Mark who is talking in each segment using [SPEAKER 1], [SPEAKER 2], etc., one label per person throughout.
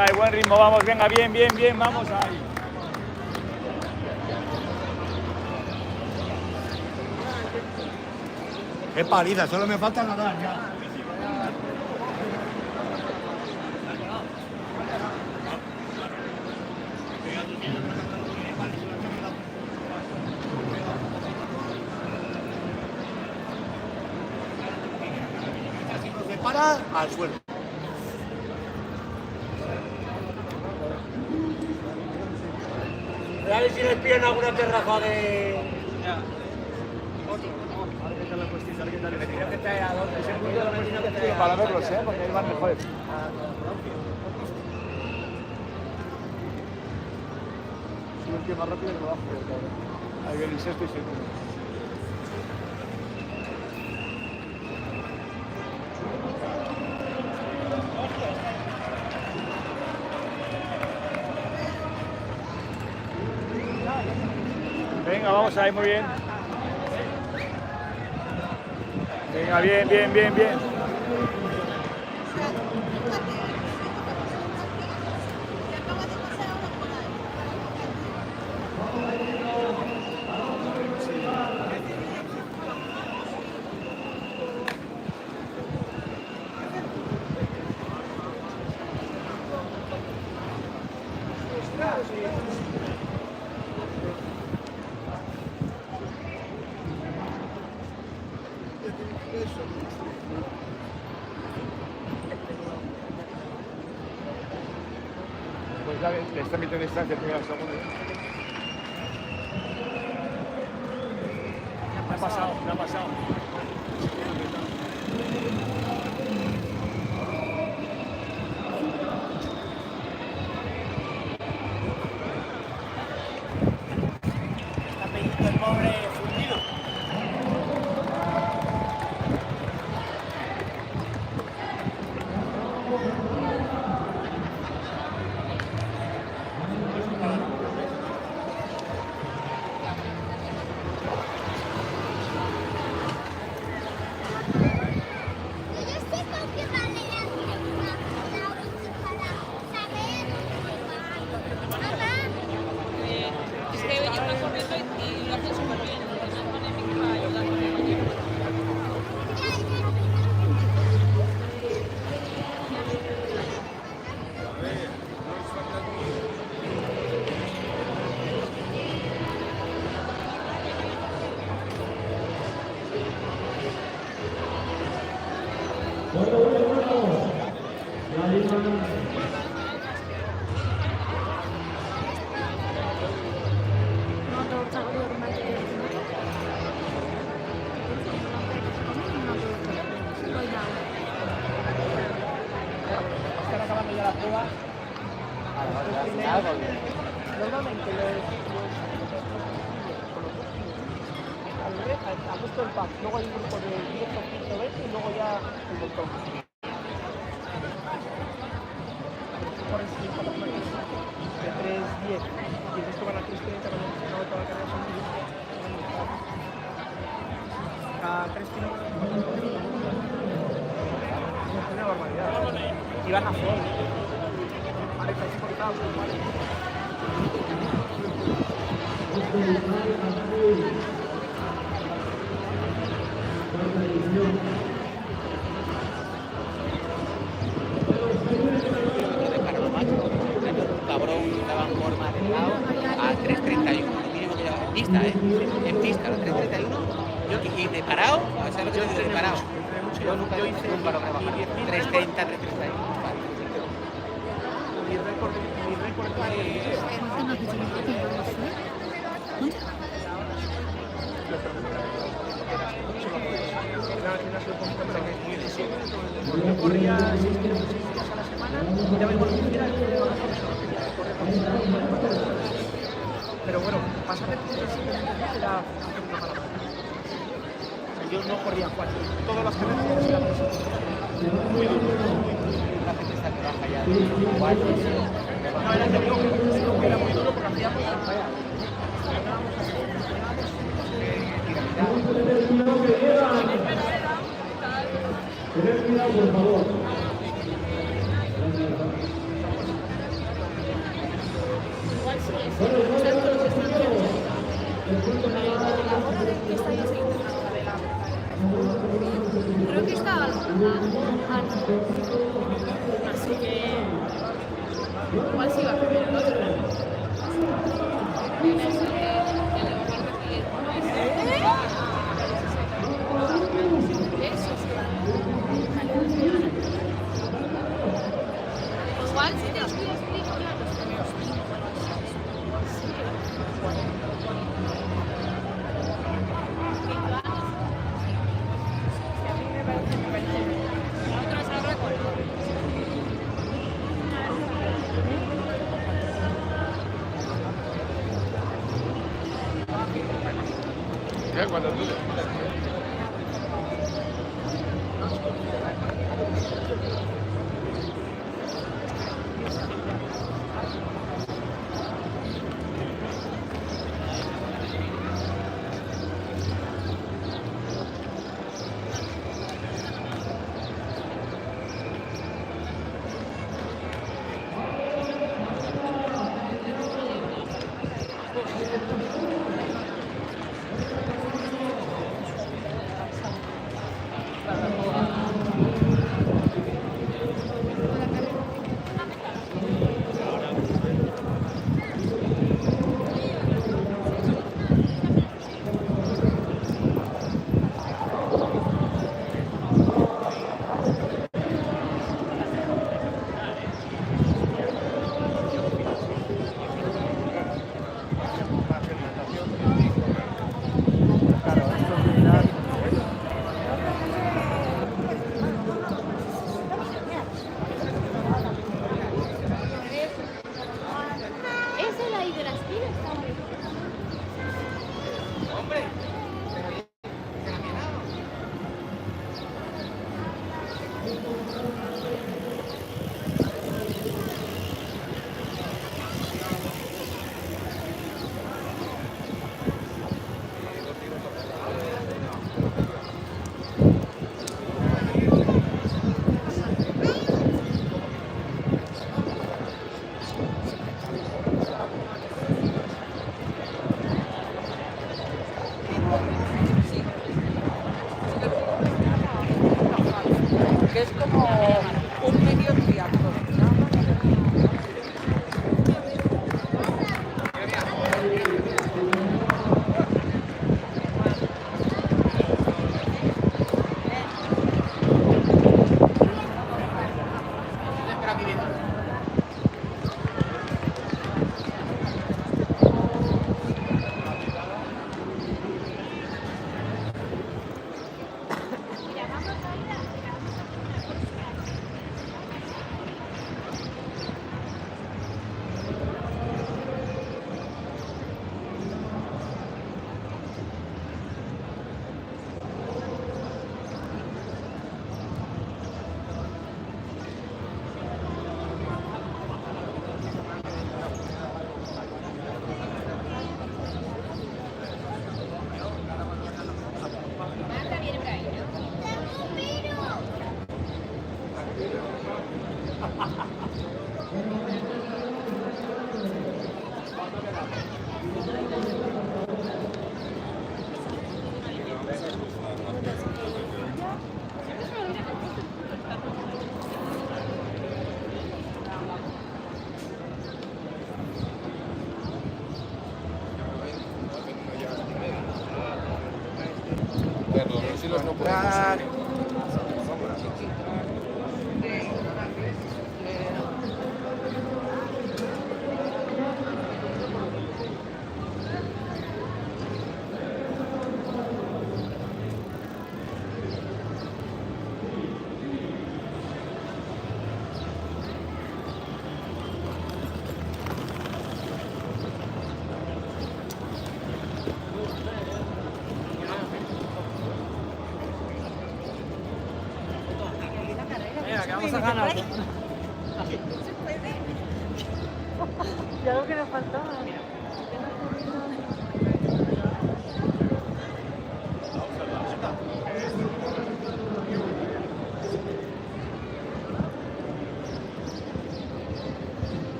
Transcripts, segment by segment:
[SPEAKER 1] Venga, hay buen ritmo, vamos, venga, bien, bien, bien, vamos ahí.
[SPEAKER 2] Qué paliza, solo me falta nadar ya. Para al suelo. A ver si les pillan alguna terraza de...
[SPEAKER 1] Para verlos, porque ahí van mejores. Sube el tío más rápido que lo bajo. Ahí viene el sexto y segundo. Venga, vamos ahí, muy bien. Venga, bien, bien, bien, bien. Pues ya le está metiendo distancia el primero al segundo. Me ha pasado, me ha pasado.
[SPEAKER 2] Está pedindo el pobre fundido.
[SPEAKER 3] Están acabando ya la prueba. Normalmente ha puesto el pack, luego hay un grupo de 10 o 15 o 20 y luego ya el montón. Por el 5, de 3-10 y el resto van a 3-30 cuando no toda la carrera son 10. A 3 kilómetros es una barbaridad. Y van a full. Vale, estáis cortados, vale.
[SPEAKER 4] Cabrón, estaba en forma de lado a 3.31, lo mínimo que llevaba en pista, en pista, a 3.31, y de parado, a saber lo que yo digo de parado. Yo nunca hice un paro que bajar, 3.30, 3.31.
[SPEAKER 3] Mi récord yo corría 6 días a la semana y ya me igual que quiera pero bueno, pasar de 3 era una mala manera. Yo no corría 4, todas las carreras eran muy duro.
[SPEAKER 4] La gente está que baja ya de 4,
[SPEAKER 3] no, era que era muy duro porque hacíamos
[SPEAKER 5] Tener cuidado, por favor. Creo que está Ana. Así que igual sí va primero el otro. Eso sí. Igual si te los pides explico, claro, es que me los explico.
[SPEAKER 1] Cuando tú...
[SPEAKER 5] Ese la de las pilas está muy bien.
[SPEAKER 4] Hombre.
[SPEAKER 6] Que es como un medio triatlón.
[SPEAKER 1] Los no podemos subir.
[SPEAKER 3] Mira, que vamos a ganar.
[SPEAKER 6] Ya lo que nos faltaba.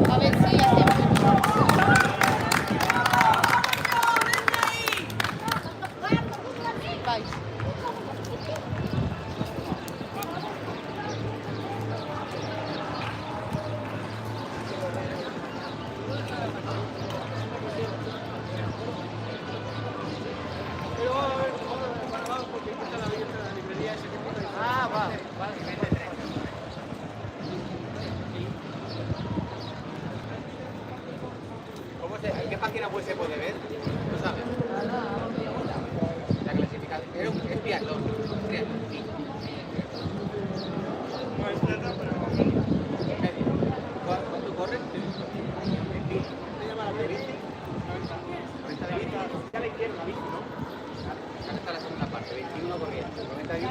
[SPEAKER 5] A ver si ya vais.
[SPEAKER 4] Ah, vale, vale. ¿En qué página web se puede ver? ¿No sabes? La clasificación. Es triatlón. Triatlón, sí.
[SPEAKER 2] No es plata, pero...
[SPEAKER 4] Medio. ¿Cuánto corres? ¿Te llama la bici? 90 de bici. Ya la izquierda, la bici, ¿no? Acá está la segunda parte, 21 corriendo, 90 de bici.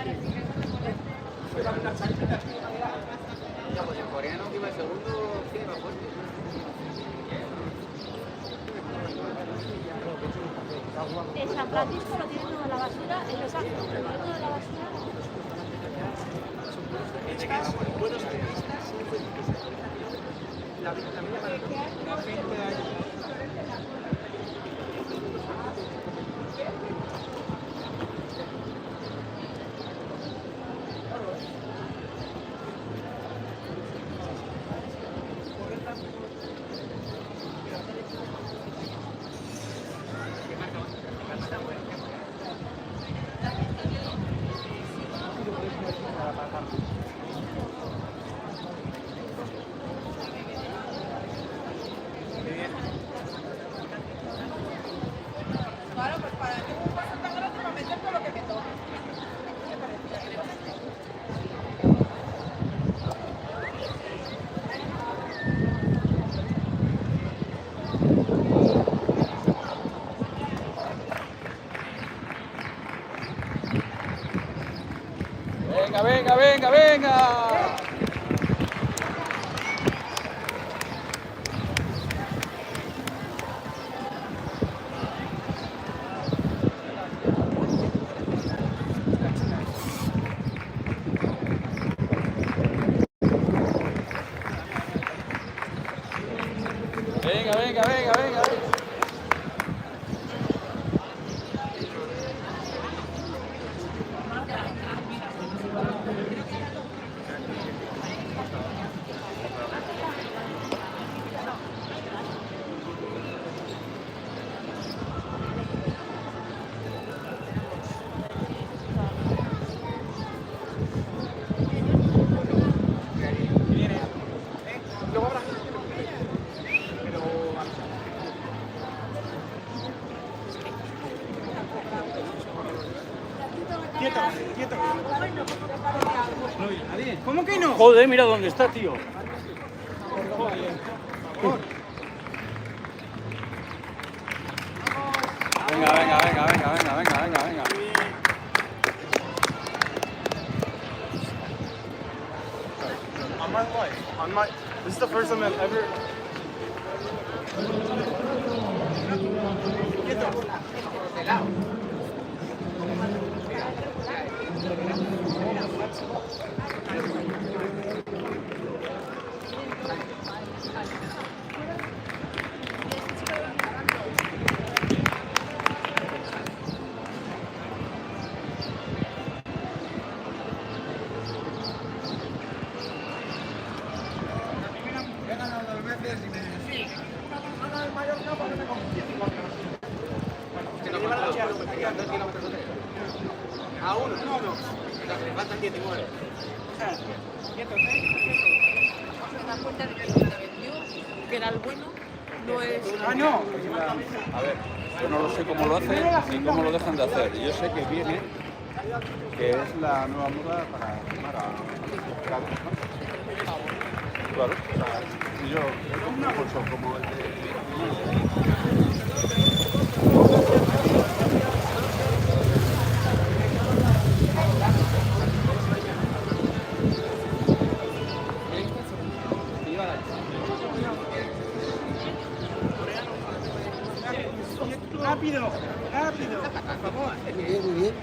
[SPEAKER 4] Ya, pues el coreano que iba el segundo, sí, va fuerte.
[SPEAKER 7] En San Francisco lo tienen todo la basura, en Los Ángeles lo tienen todo la basura.
[SPEAKER 3] Buenos turistas. La media maratón. 20 años.
[SPEAKER 6] Claro, pues para tengo un paso tan grande para meter todo lo que me toque.
[SPEAKER 1] Venga, venga, venga, venga. Venga, venga, venga, venga.
[SPEAKER 3] Luego habrá gente pero quieto, quieto. No oye nadie. ¿Cómo que no?
[SPEAKER 1] Joder, mira dónde está, tío. Venga, venga, venga, venga, venga, venga, venga, venga.
[SPEAKER 3] On my life, this is the first time I've ever. Quieto.
[SPEAKER 4] ¿2 kilómetros o 3? A 1, no, no. O sea, que le faltan 19.
[SPEAKER 6] Se da cuenta de que lo que le vendió, que era el bueno, no es...
[SPEAKER 1] ¡Ah, no!
[SPEAKER 8] A ver, yo no lo sé cómo lo hacen ni cómo lo dejan de hacer. Yo sé que viene, que es la nueva moda para quemar a pescados, ¿no? Claro, o sea, si yo un impulso como el de...
[SPEAKER 1] ¡Rápido! ¡Rápido! Por favor.
[SPEAKER 2] Muy bien, muy bien.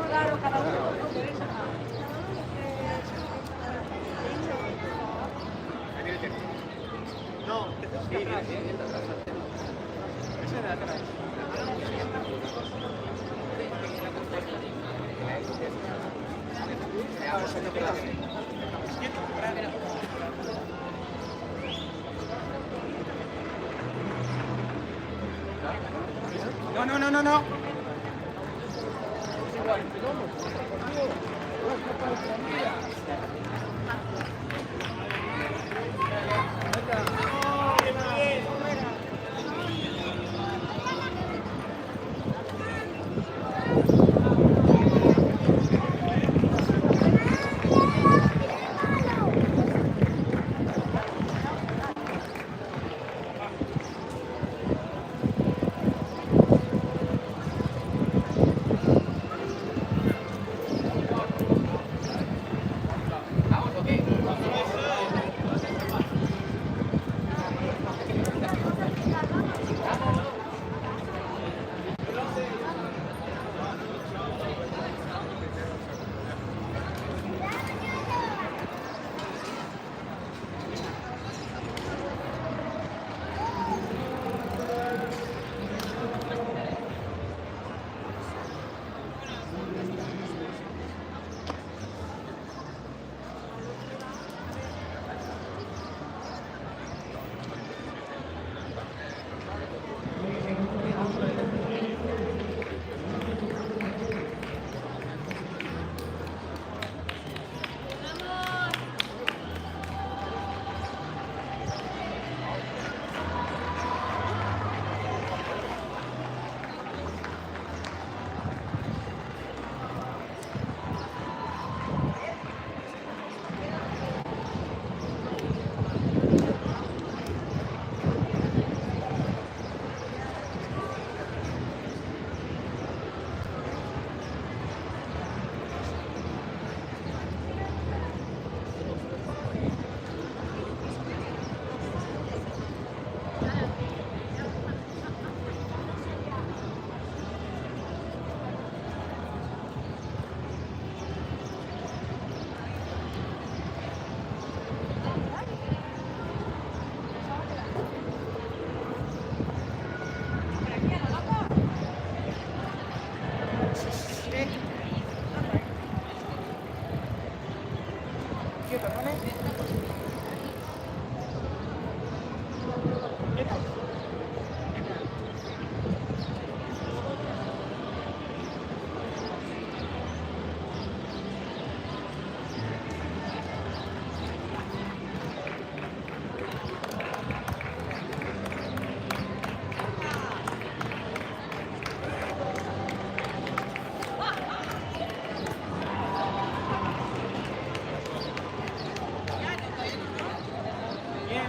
[SPEAKER 7] Claro, cada uno.
[SPEAKER 1] No, no, no, no, no.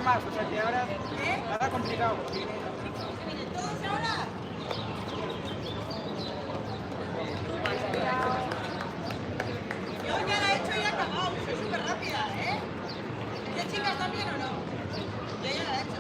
[SPEAKER 3] más, o sea que ahora nada complicado.
[SPEAKER 9] Yo ya la he hecho y he acabado, soy súper rápida, ¿eh? ¿Qué chicas también o no? Yo ya la he hecho.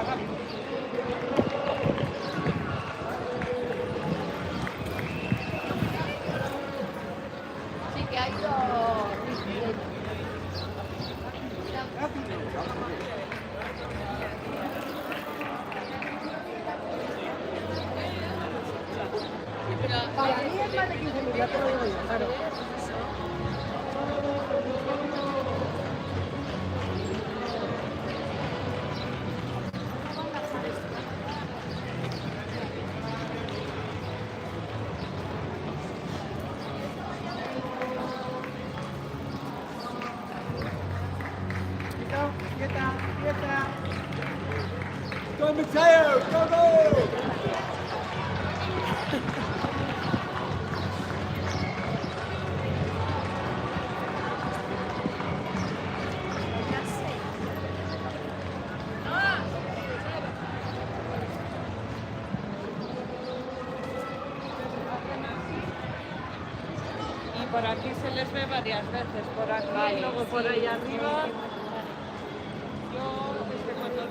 [SPEAKER 3] rápido.
[SPEAKER 7] Sí que ha ido.
[SPEAKER 3] Para mí es más de 15.000, ya te lo digo yo, claro. Quieta, quieta.
[SPEAKER 2] Go, Mateo! Go, go!
[SPEAKER 6] Y por aquí se les ve varias veces, por aquí,
[SPEAKER 7] Vale,
[SPEAKER 6] luego por
[SPEAKER 7] sí,
[SPEAKER 6] ahí arriba.
[SPEAKER 7] sí.
[SPEAKER 6] Yo desde cuando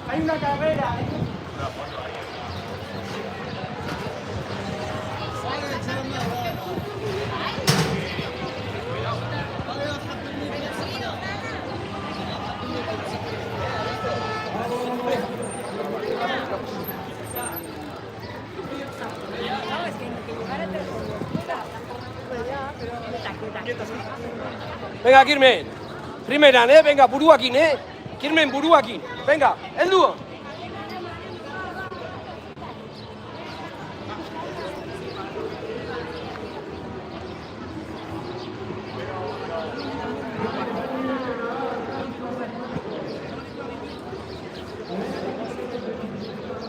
[SPEAKER 3] Hay una carrera, ¿eh?
[SPEAKER 10] Venga, Kirmen. Primeran, venga, buruakin, Kirmen, buruakin. Venga, el dúo.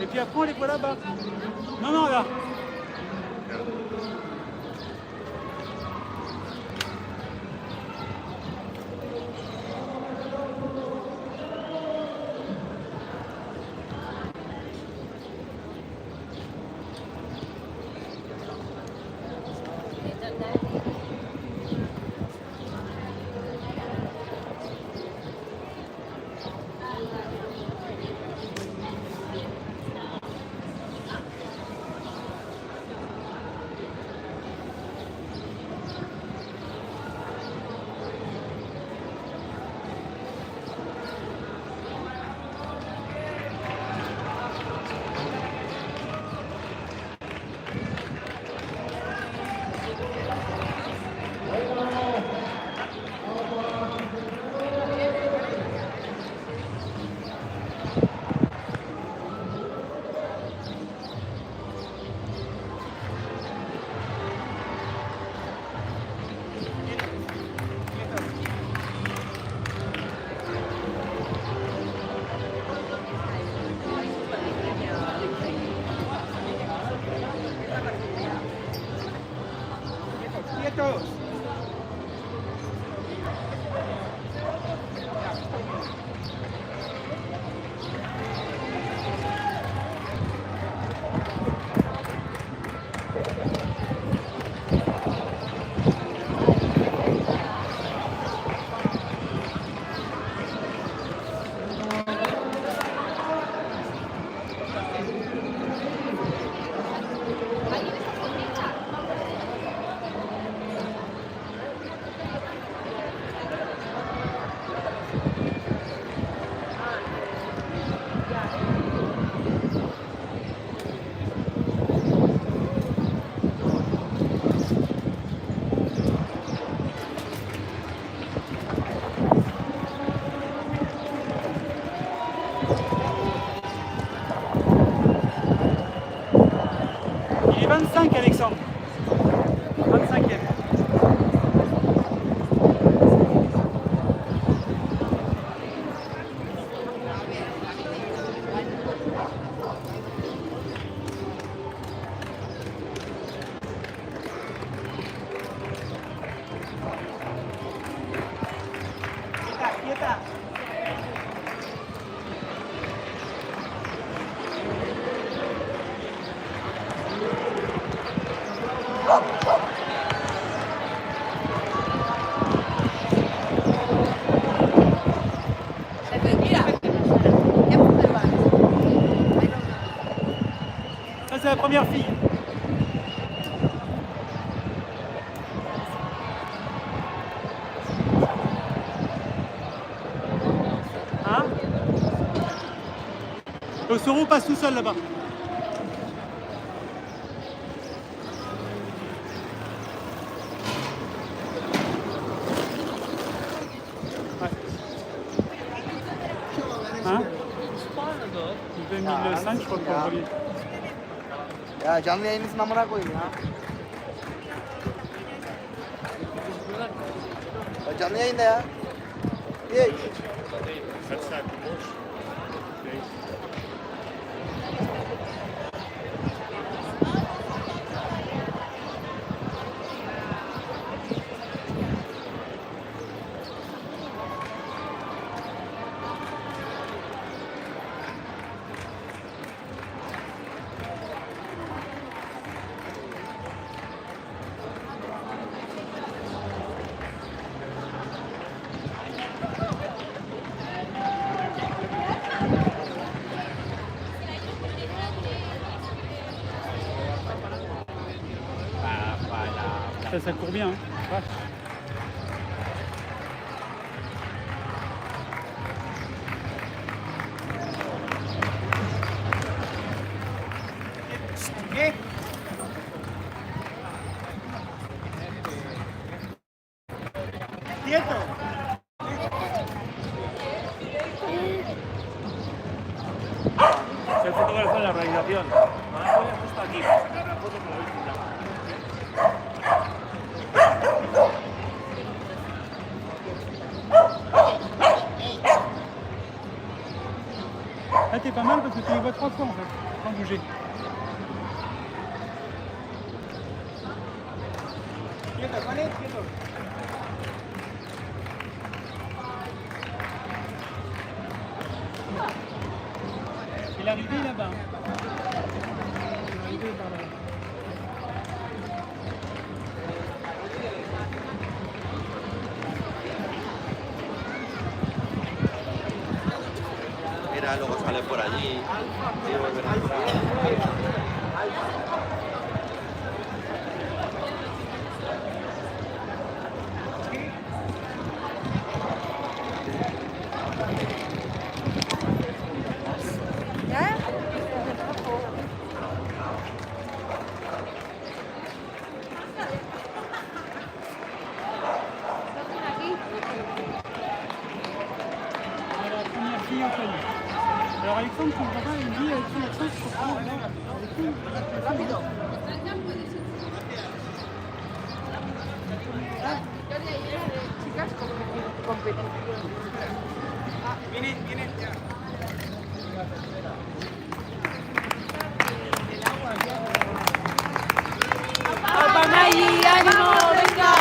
[SPEAKER 1] Et puis après, on les voit là-bas. Non, non, là.
[SPEAKER 2] Alexandre. 25e. Ça, c'est la première fille. Hein? Le Soro passe tout seul là-bas. Ouais. Hein? 2005, je crois, pour le premier.
[SPEAKER 1] Ya canlı yayınısın amına koyayım ya. Ya canlı yayında ya. Geç.
[SPEAKER 2] Ça court bien. Hein. Ouais.
[SPEAKER 3] El fotógrafo en la realización. Vamos justo aquí para sacar la foto con la víctima.
[SPEAKER 2] Là, t'es pas mal parce que tu les vois 3 fois en fait, sans bouger. Et l'arrivée est là-bas. L'arrivée est par là.
[SPEAKER 8] Mira, luego sale por allí y volver a entrar.
[SPEAKER 2] La première fille au panier. Alors Alexandre, ton papa, il me dit avec son accent, je comprends. Rápido.
[SPEAKER 6] Chicas, competición.
[SPEAKER 10] Viene.
[SPEAKER 6] ¡Papanayi, ánimo, venga!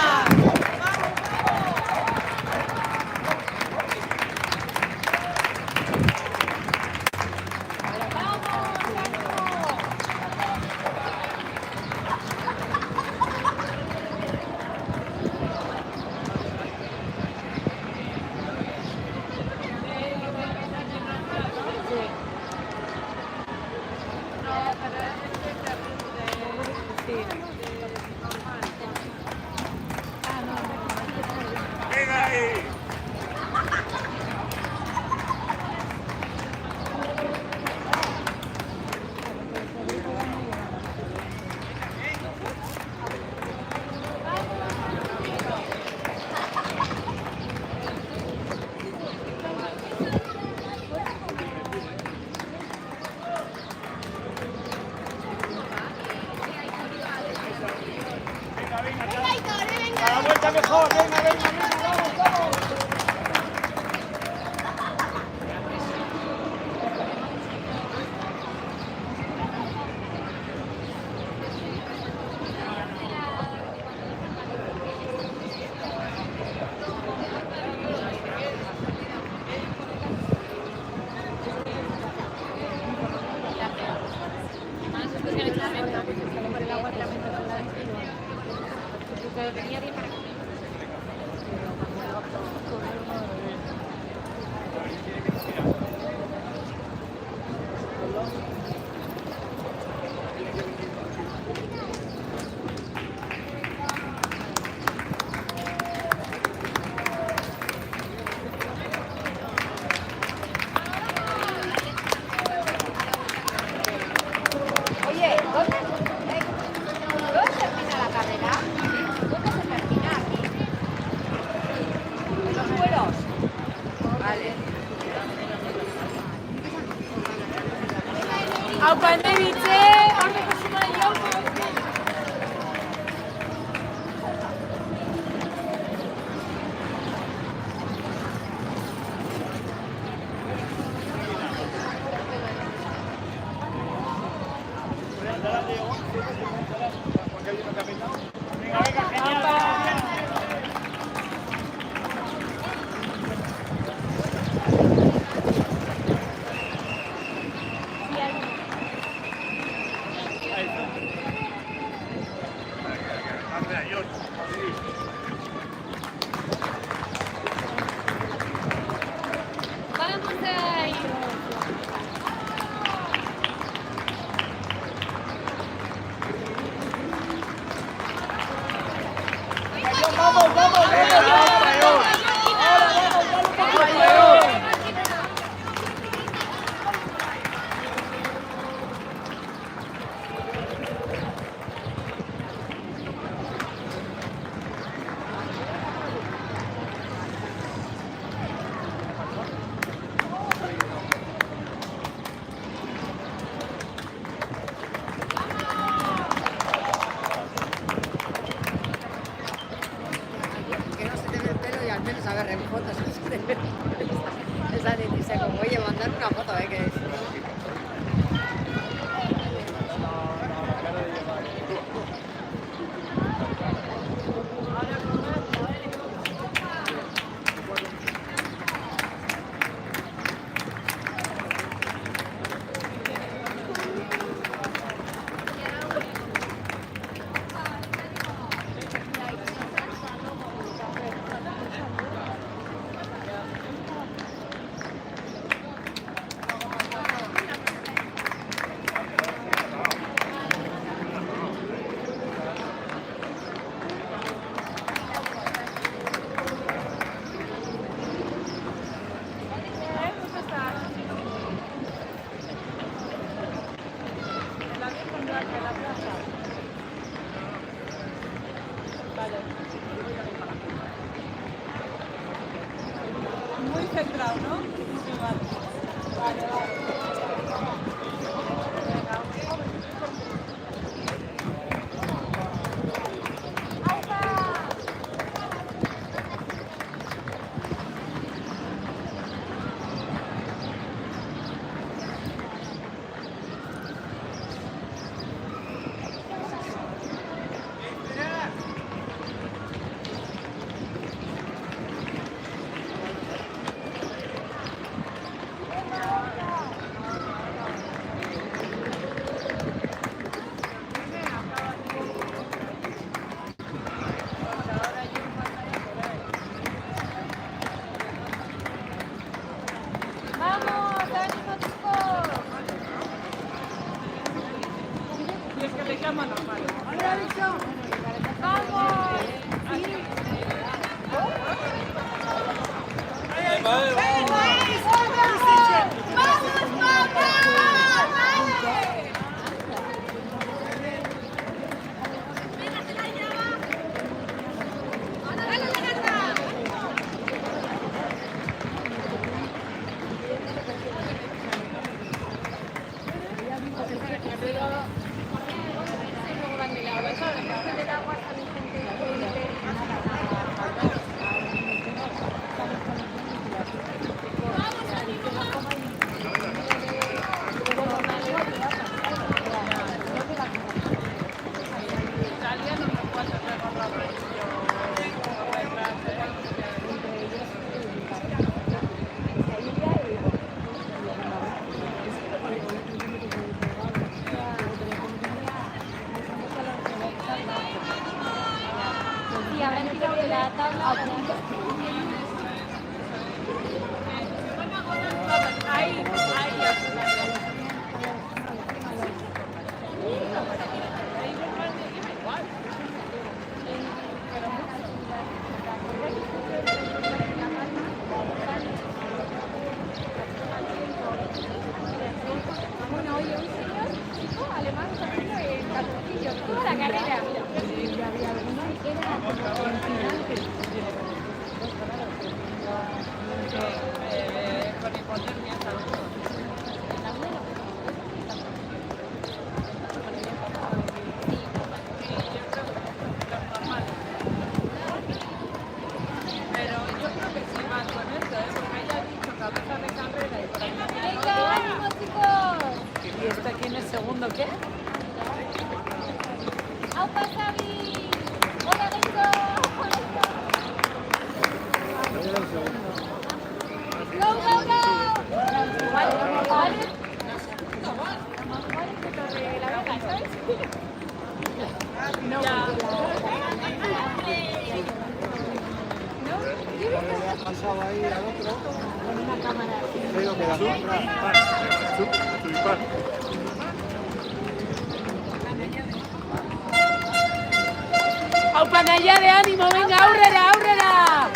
[SPEAKER 6] ¡Aupa Naya de ánimo! ¡Venga, aurrera, aurrera!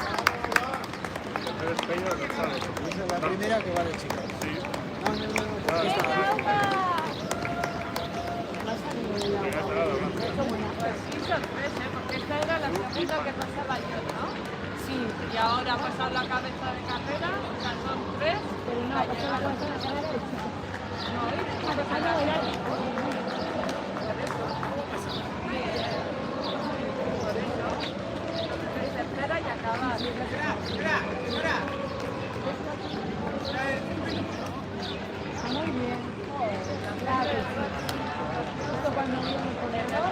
[SPEAKER 1] Esa es la primera que vale, chicas.
[SPEAKER 6] Porque esta era la segunda que pasaba yo, ¿no? Sí. Y ahora ha pasado la cabeza de carrera, o sea, son 3. Pero no, ha pasado la cabeza de carrera de chico. No, ha pasado la bailar. Se espera y acaba. Espera. Muy bien. Claro. Justo cuando viene el ponedor.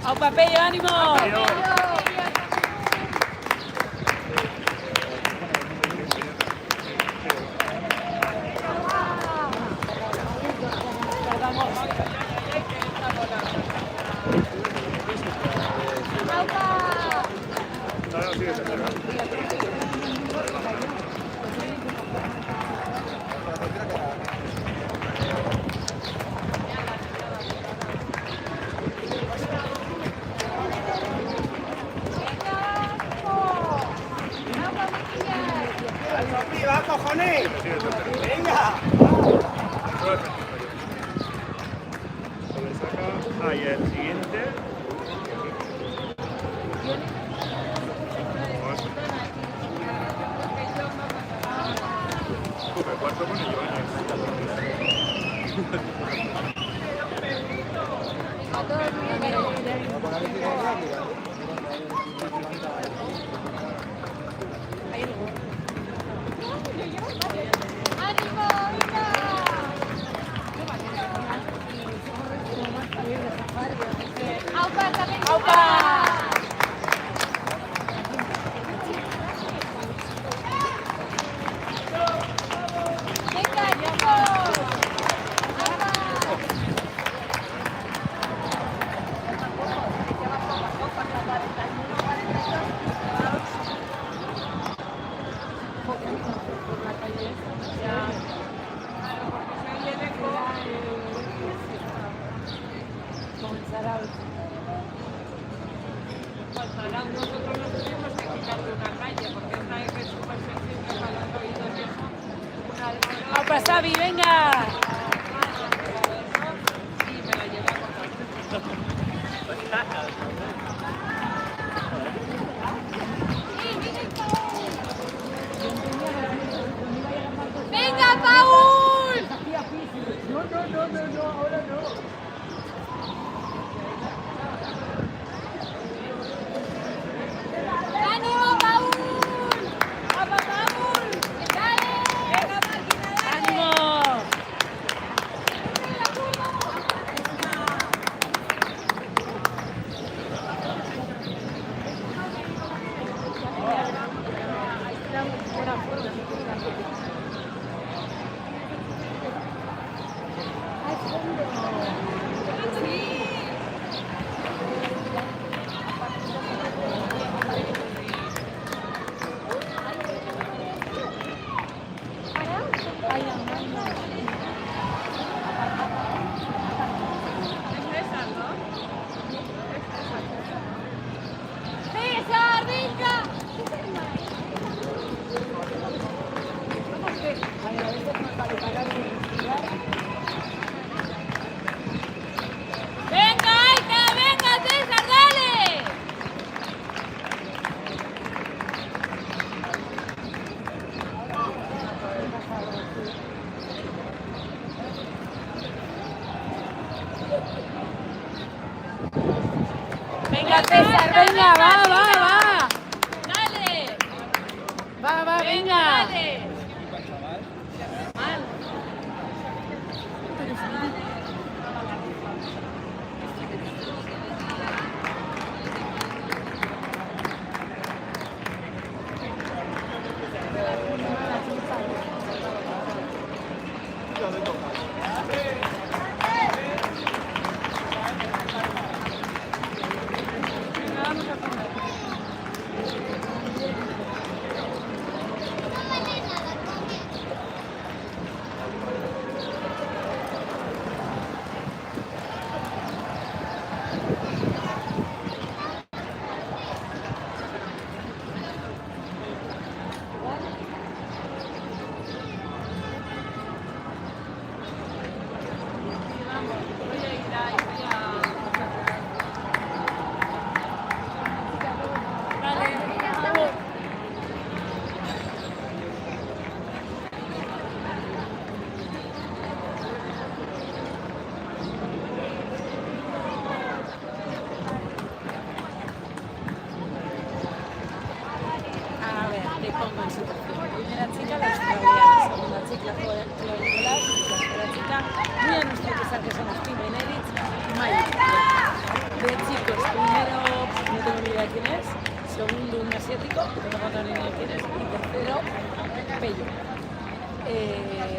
[SPEAKER 6] ¡Aupa Pello, ánimo!
[SPEAKER 10] ¡Va, cojones! ¡Venga!
[SPEAKER 11] Ah, y el siguiente. Super cuarto con el
[SPEAKER 6] ¡Aupa Sabi, venga!
[SPEAKER 7] ¡Venga, Paul!
[SPEAKER 2] No, ahora no.
[SPEAKER 7] ¡Ánimo, Paul!
[SPEAKER 6] Venga, César, venga, va.
[SPEAKER 5] ¡Dale!
[SPEAKER 6] Va, venga.
[SPEAKER 5] ¡Dale!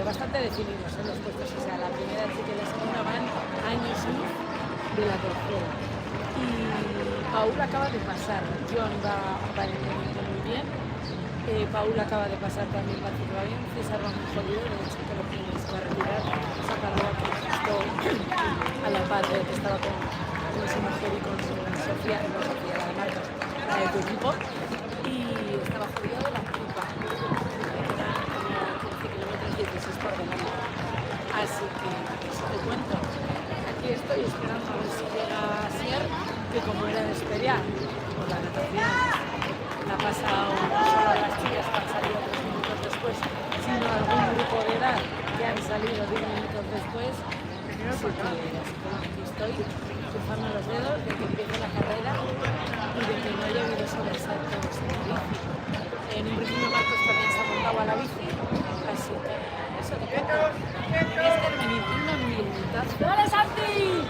[SPEAKER 6] Bastante definidos en los puestos, o sea, la primera chica y la segunda van años luz de la tercera. Y Paul acaba de pasar, John va aparentemente muy bien, Paul acaba de pasar también, parece que va bien, César va muy jodido, de hecho que lo tienes que retirar, esa carrera que justo a la par de que estaba con su mujer y con su Sofía, no Sofía, la de Marcos, la de tu equipo, y estaba jodido de la culpa. Así que eso te cuento. Aquí estoy esperando a ver si llega Sier, que como era de esperar por la natación, la ha pasado no solo las chicas que han salido 3 minutos después, sino algún grupo de edad que han salido 10 minutos después. Así que aquí estoy cruzando los dedos de que empiece la carrera y de que no haya habido sobresaltos en la bici. En un principio Marcos también se ha montado a la bici, así que eso te cuento. Una minutazo. ¡Dale, Santi!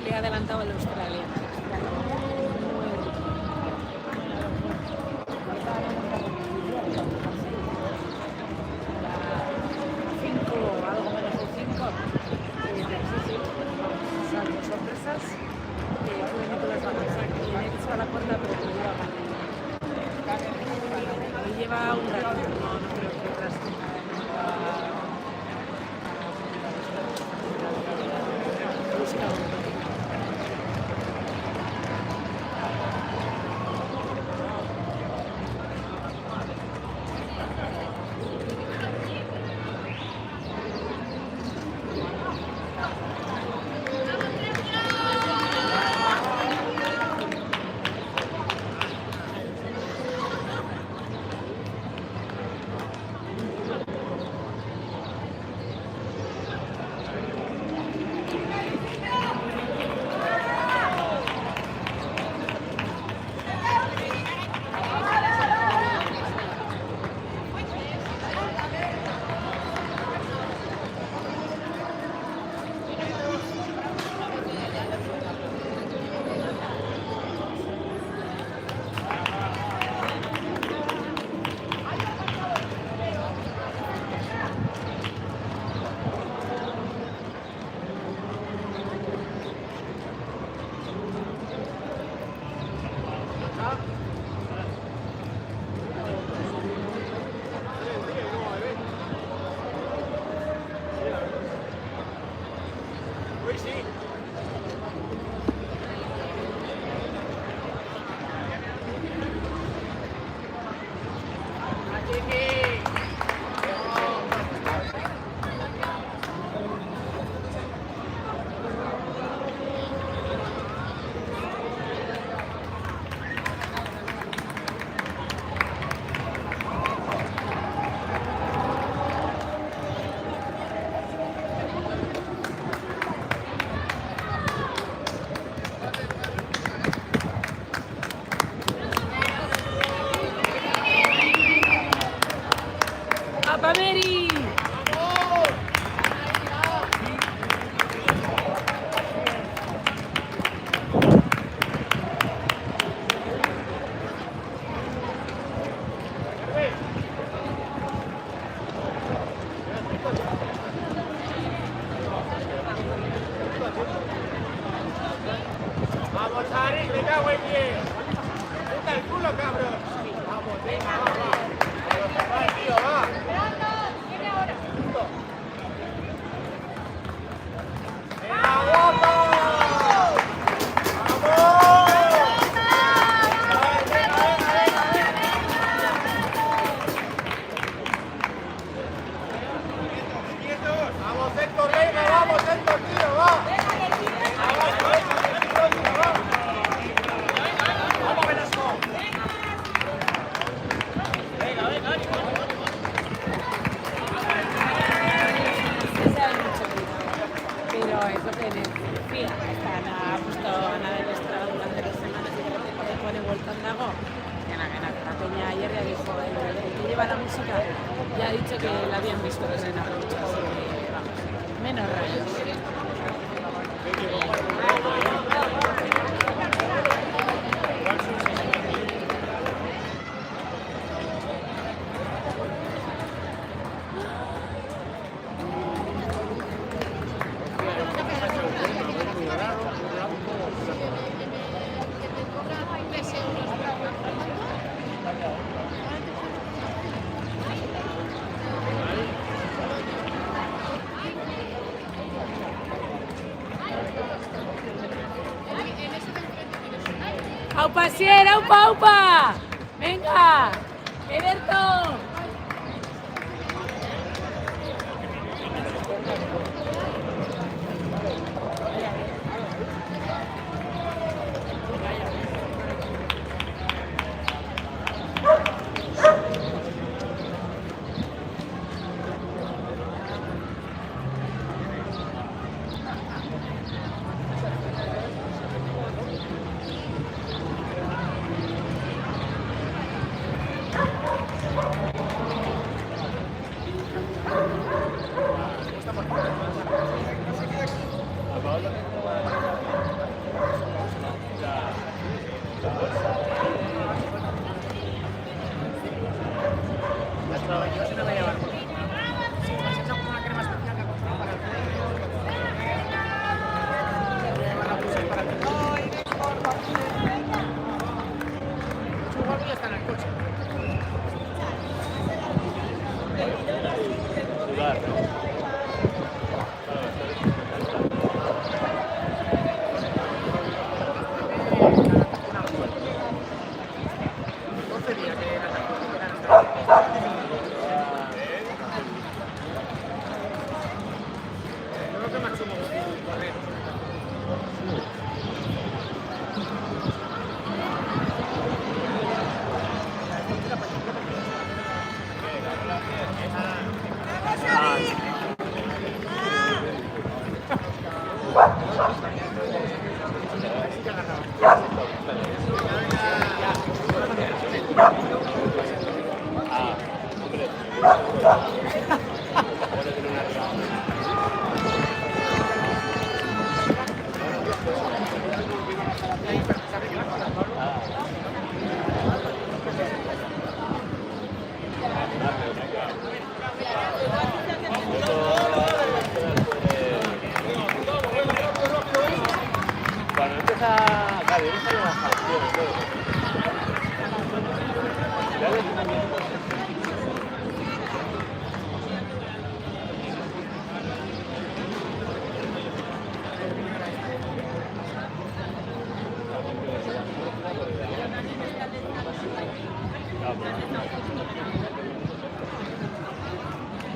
[SPEAKER 6] Le ha adelantado al australiano. Algo menos de 5. Salvo sorpresas. Nicolás va a pasar que viene hecho a la cuarta, pero que lleva mal. Y lleva un rato, no creo que atrás. Busca un ¡Aupa, Sier! ¡Aupa, aupa! ¡Venga! ¡Eberto!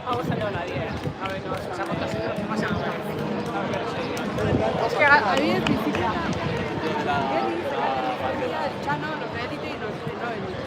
[SPEAKER 5] Vamos a nadie. A ver, no, se ha montado así, no pasa nada. Es que había difícil. Ya no, los de élite y los de no élite.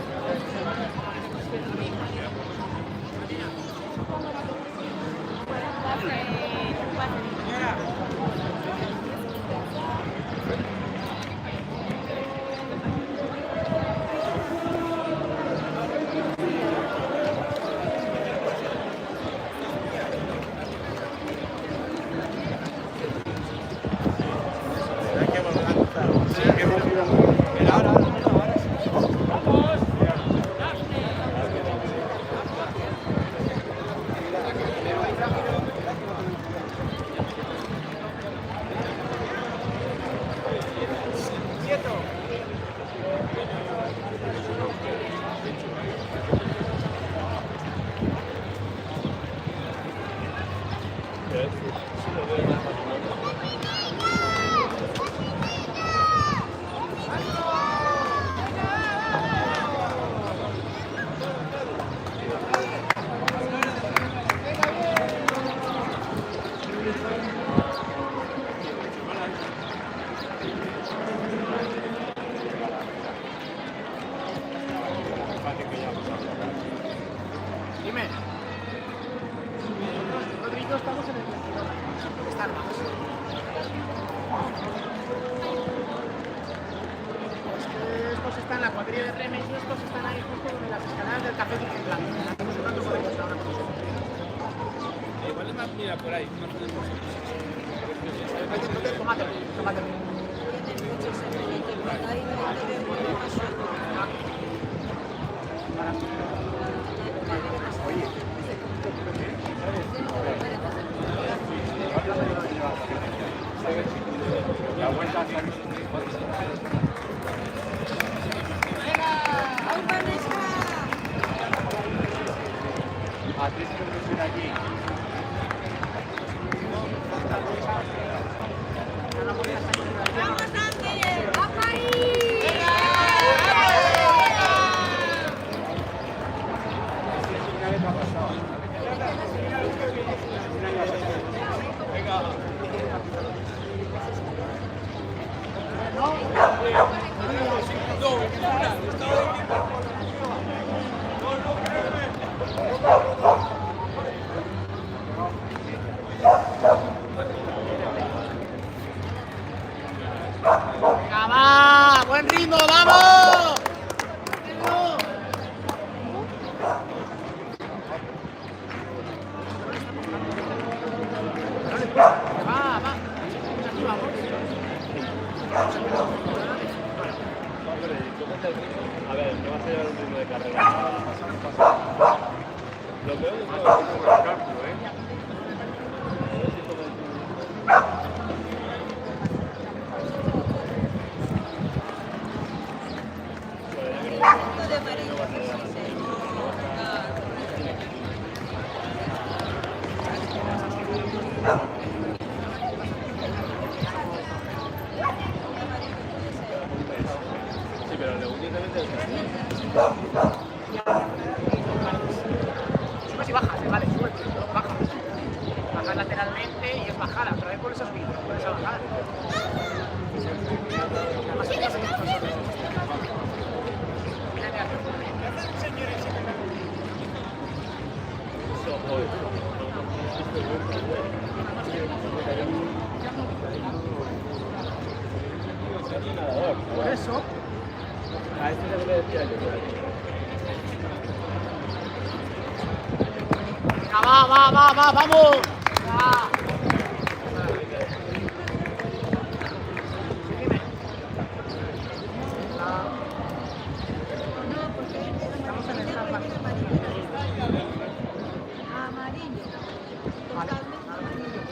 [SPEAKER 3] feria de remes y estos están ahí justo donde las escaleras del Café Virgen Blanco. No sé cuánto podemos ahora mismo.
[SPEAKER 4] Igual es más, mira, por ahí. Más o menos.
[SPEAKER 3] Tomátelo.
[SPEAKER 1] La vuelta hasta aquí. A ti se me viene aquí.
[SPEAKER 9] ¡Vamos, Ángel! ¡Vamos ahí!
[SPEAKER 3] ¡Venga, va! ¡Buen ritmo, vamos! Va. Aquí vamos.
[SPEAKER 11] A ver, no vas a llevar un ritmo de carrera. Lo veo de nuevo como el cálculo, ¿eh? Sí, pero independientemente del
[SPEAKER 3] Subes y bajas, vale, subes, bajas. Bajas lateralmente y es bajada, pero es por esos vídeos, por esa bajada. Por eso,
[SPEAKER 11] a este se le decía yo.
[SPEAKER 3] vamos.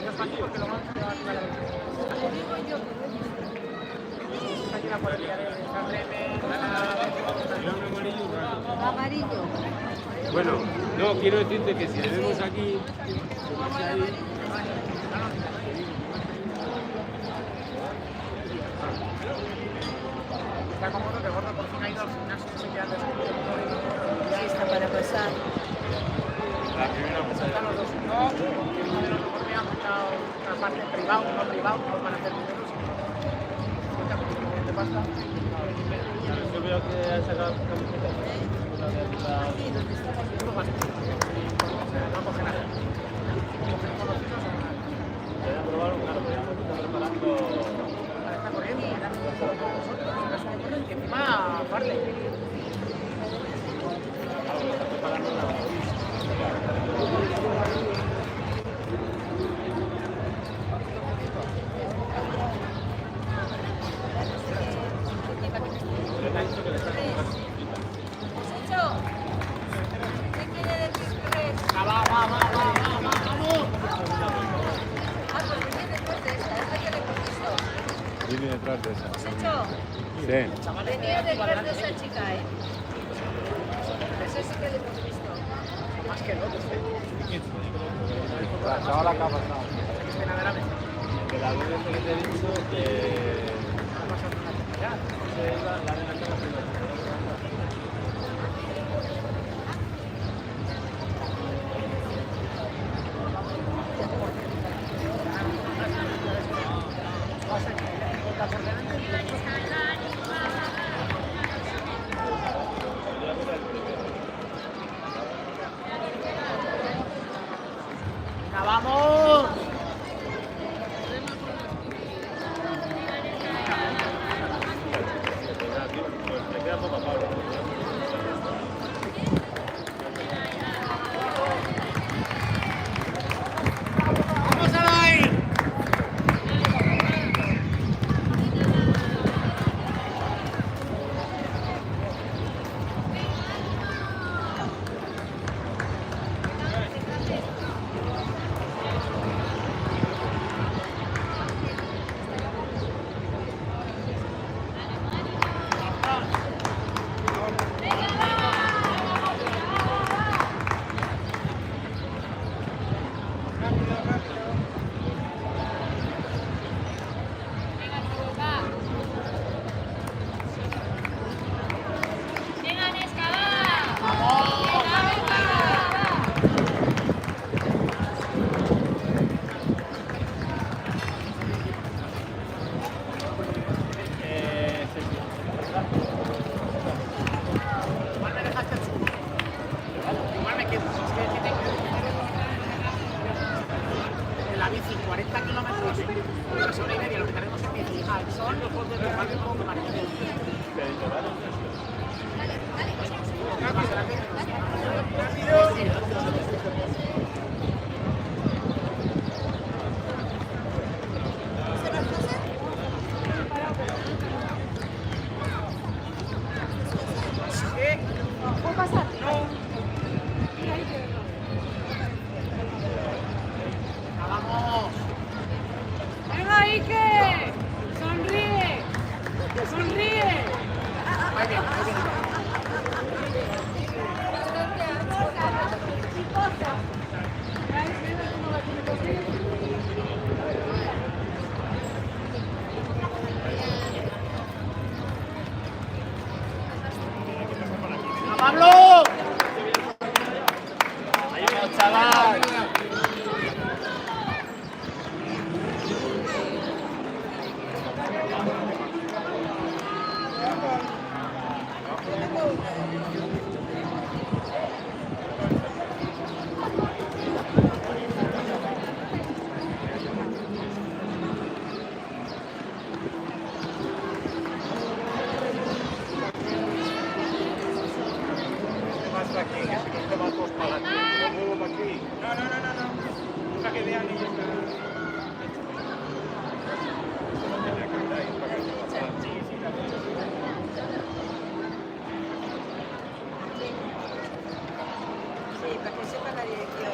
[SPEAKER 9] Amarillo.
[SPEAKER 3] Porque lo vamos a llevar a la
[SPEAKER 9] Le digo yo que
[SPEAKER 3] aquí la policía de
[SPEAKER 9] amarillo.
[SPEAKER 11] Bueno, no, quiero decirte que si le vemos aquí,
[SPEAKER 3] está cómodo que Gordo por fin ha ido al gimnasio y se queda descubierto.
[SPEAKER 9] Ya está para pasar.
[SPEAKER 11] la primera
[SPEAKER 3] Saltan los dos. No, que uno de los dos me ha montado una parte privado, no privado, no van a hacer videos. ¿Qué pasa?
[SPEAKER 11] yo veo que ha sacado camisetas.
[SPEAKER 3] No coge nada. Coge conocidos o nada.
[SPEAKER 11] Voy a probar un claro, ya está preparando.
[SPEAKER 3] Está corriendo, ya no puedo con vosotros. Que encima Farley.
[SPEAKER 11] Está preparando una.
[SPEAKER 9] ¿Qué quiere decir tres?
[SPEAKER 3] Vamos.
[SPEAKER 9] Ah, pues viene después de esta. Esta que le hemos visto.
[SPEAKER 1] Viene detrás de esa.
[SPEAKER 9] Secho,
[SPEAKER 1] Sí.
[SPEAKER 9] venía detrás de esa chica, ¿eh? Ese sí que le hemos visto.
[SPEAKER 3] Más que el otro,
[SPEAKER 1] La chavala que ha pasado.
[SPEAKER 11] Que la luz que te he dicho, se iba la de la cama.
[SPEAKER 3] ¡Vamos!
[SPEAKER 5] ¿Puedo pasar?
[SPEAKER 3] ¡Vamos!
[SPEAKER 5] ¡Venga, Ike! ¡Sonríe! ¡Sonríe!
[SPEAKER 3] Muy bien, muy bien. ¡Pablo! ¡Vamos, chaval!
[SPEAKER 9] Sí, para que sepan la dirección.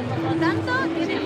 [SPEAKER 7] Por lo tanto, tiene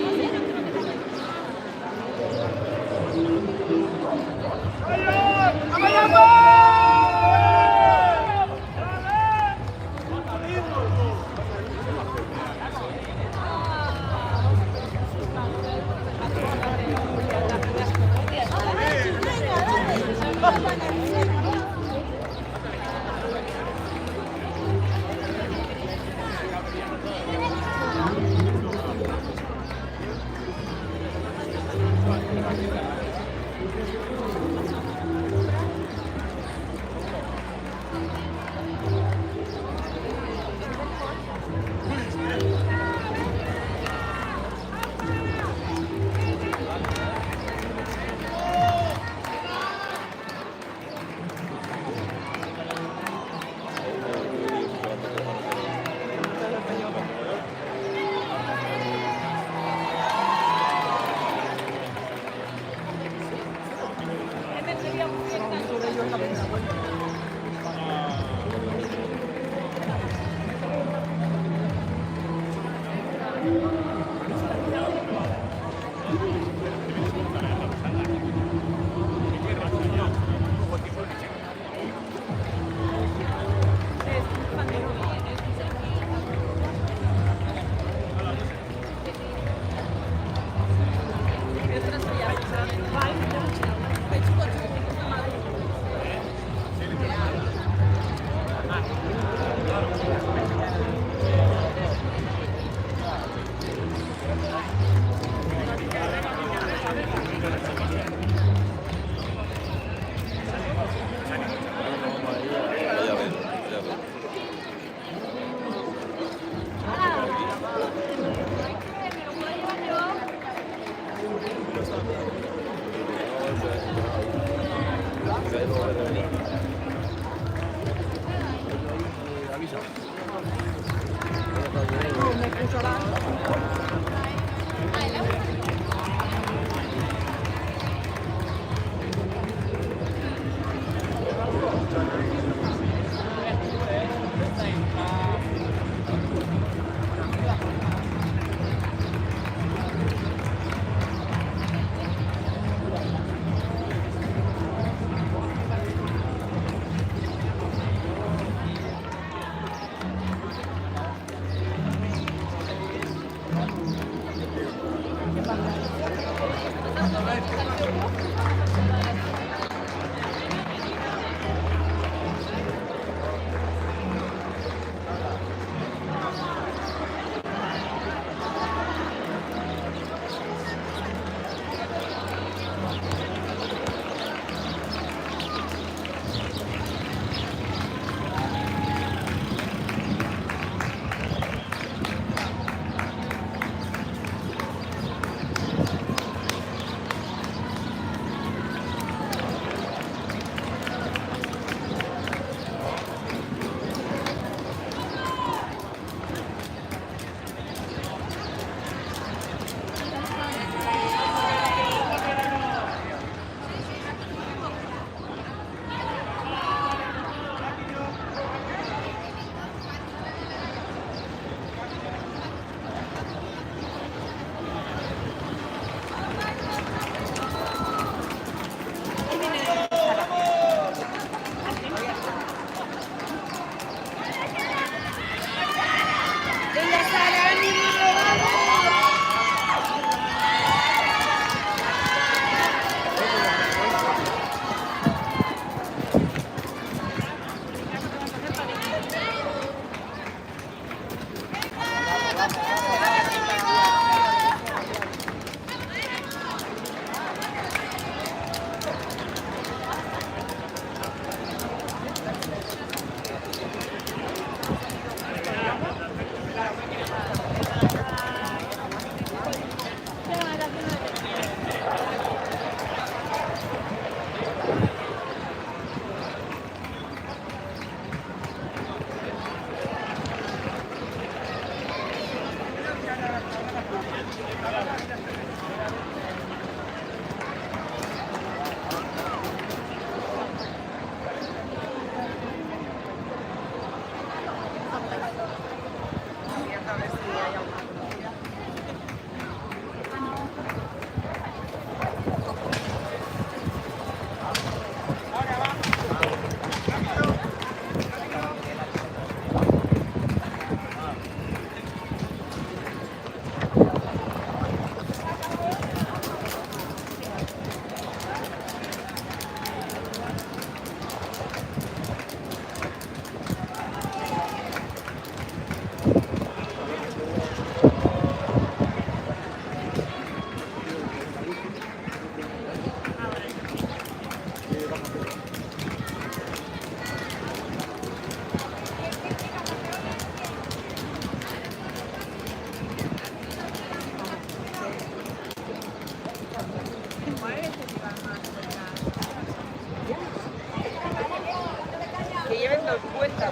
[SPEAKER 5] darles dos vueltas.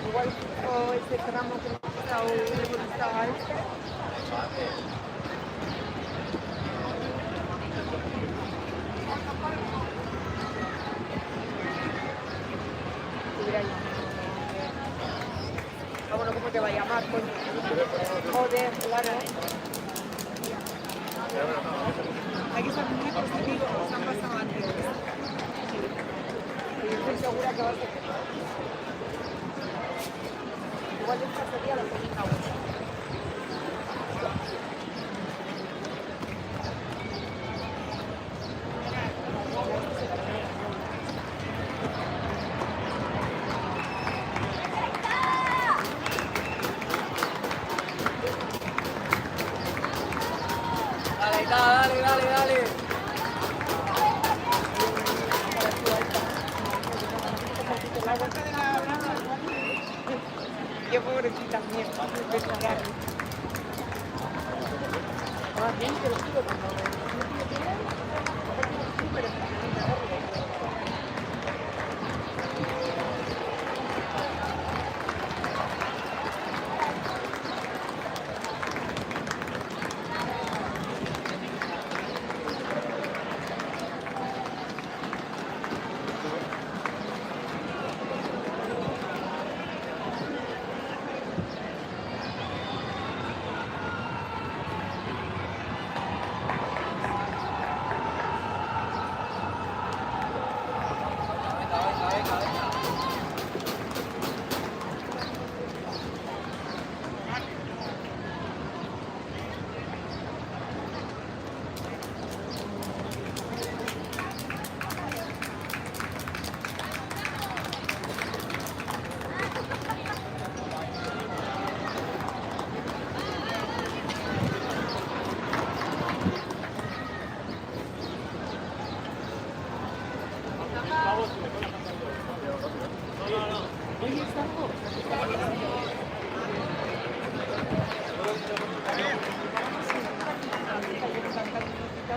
[SPEAKER 5] Igual o ese tramo que está o está este. Bueno, ¿cómo te va a llamar? Joder, claro. Hay que estar muy positivos, nos han pasado antes. Y yo estoy segura que va a ser. Igual esta sería la segunda vuelta.
[SPEAKER 10] Dale.
[SPEAKER 5] La vuelta de la brava. Qué pobrecita mía. Más bien que lo digo cuando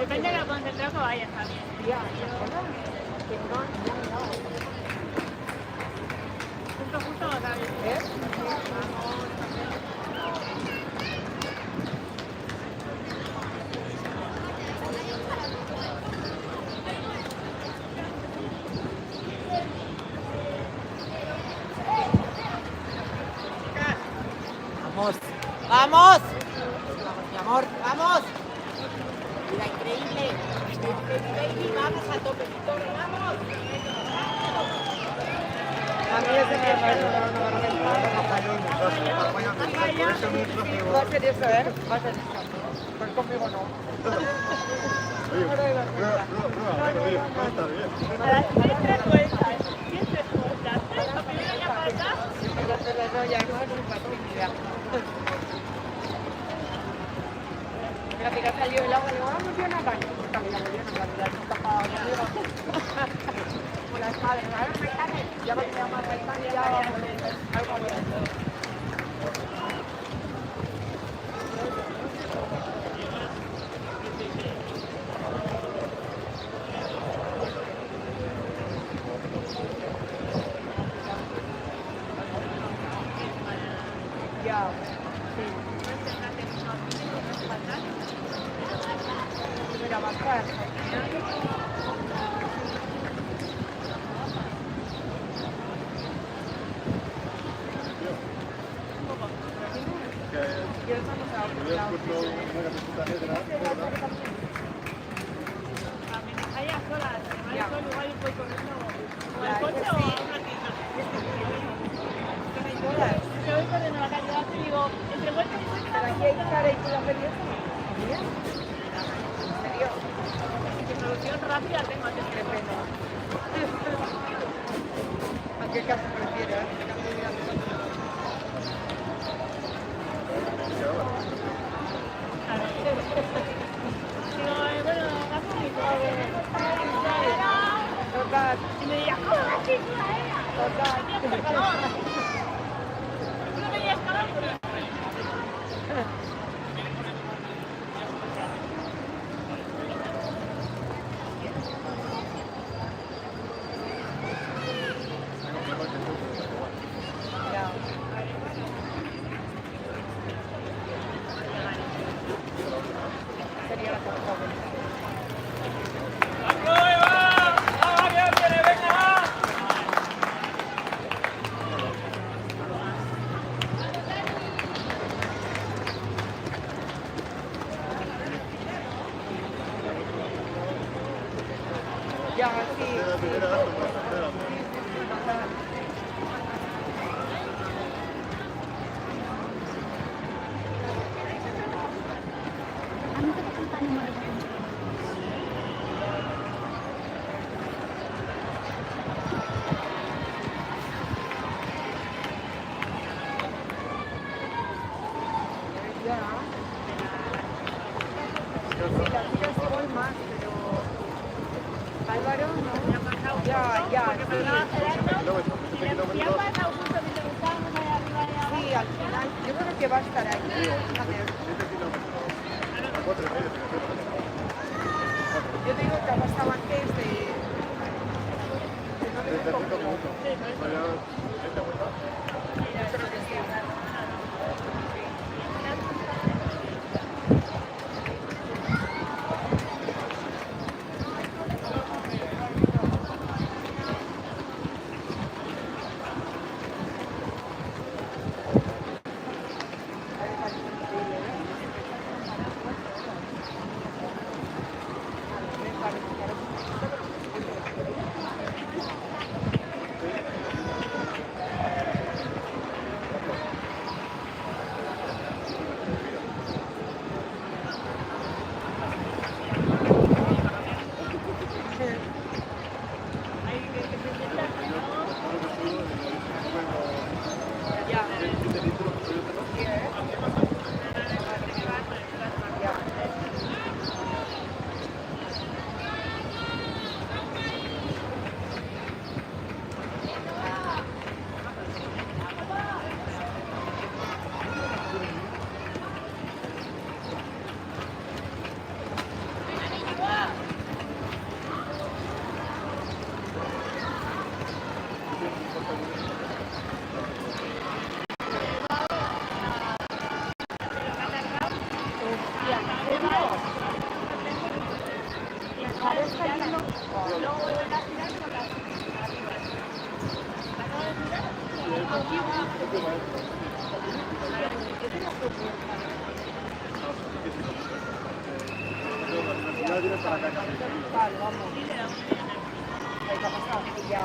[SPEAKER 6] Depende de lo concentrado que vayas también. Justo vas a ver.
[SPEAKER 10] ¡Vamos! Mi amor, ¡vamos! Mira, increíble. Baby, vamos a tope, Victoria, vamos.
[SPEAKER 5] A mí ese me va a ser eso, ¿eh? Va a ser eso. Pues conmigo no.
[SPEAKER 6] A las 3 vueltas. 3 vueltas. La primera ya falta.
[SPEAKER 5] No, ya no es una actividad. Mira, que ya salió el agua, le digo, vamos a una caña. Por las madres, ahora me caen. Ya va a quedar más rectángulo y ya va a poner algo abierto. Ya, sí. Mira, va a estar.
[SPEAKER 6] Allá sola, igual voy corriendo. ¿O el coche o un ratito? Yo voy corriendo a la calle baja y digo, entre vueltas y vueltas.
[SPEAKER 5] Aquí hay cara y tú la pedías. ¿En serio?
[SPEAKER 6] Que solución rápida tengo antes que pena.
[SPEAKER 5] ¿A qué caso prefieres?
[SPEAKER 6] Digo, bueno, gasto mi
[SPEAKER 5] Total.
[SPEAKER 6] y me diría, ¿cómo la chica era?
[SPEAKER 5] Total.
[SPEAKER 6] No me digas calor, pero...
[SPEAKER 5] Ya, sí. Álvaro, no. Ya. Sí, al final, yo creo que va a estar ahí. Fíjate. Yo te digo que ha pasado antes de no tener como... Vale, vamos. ¿Qué ha pasado? Ya...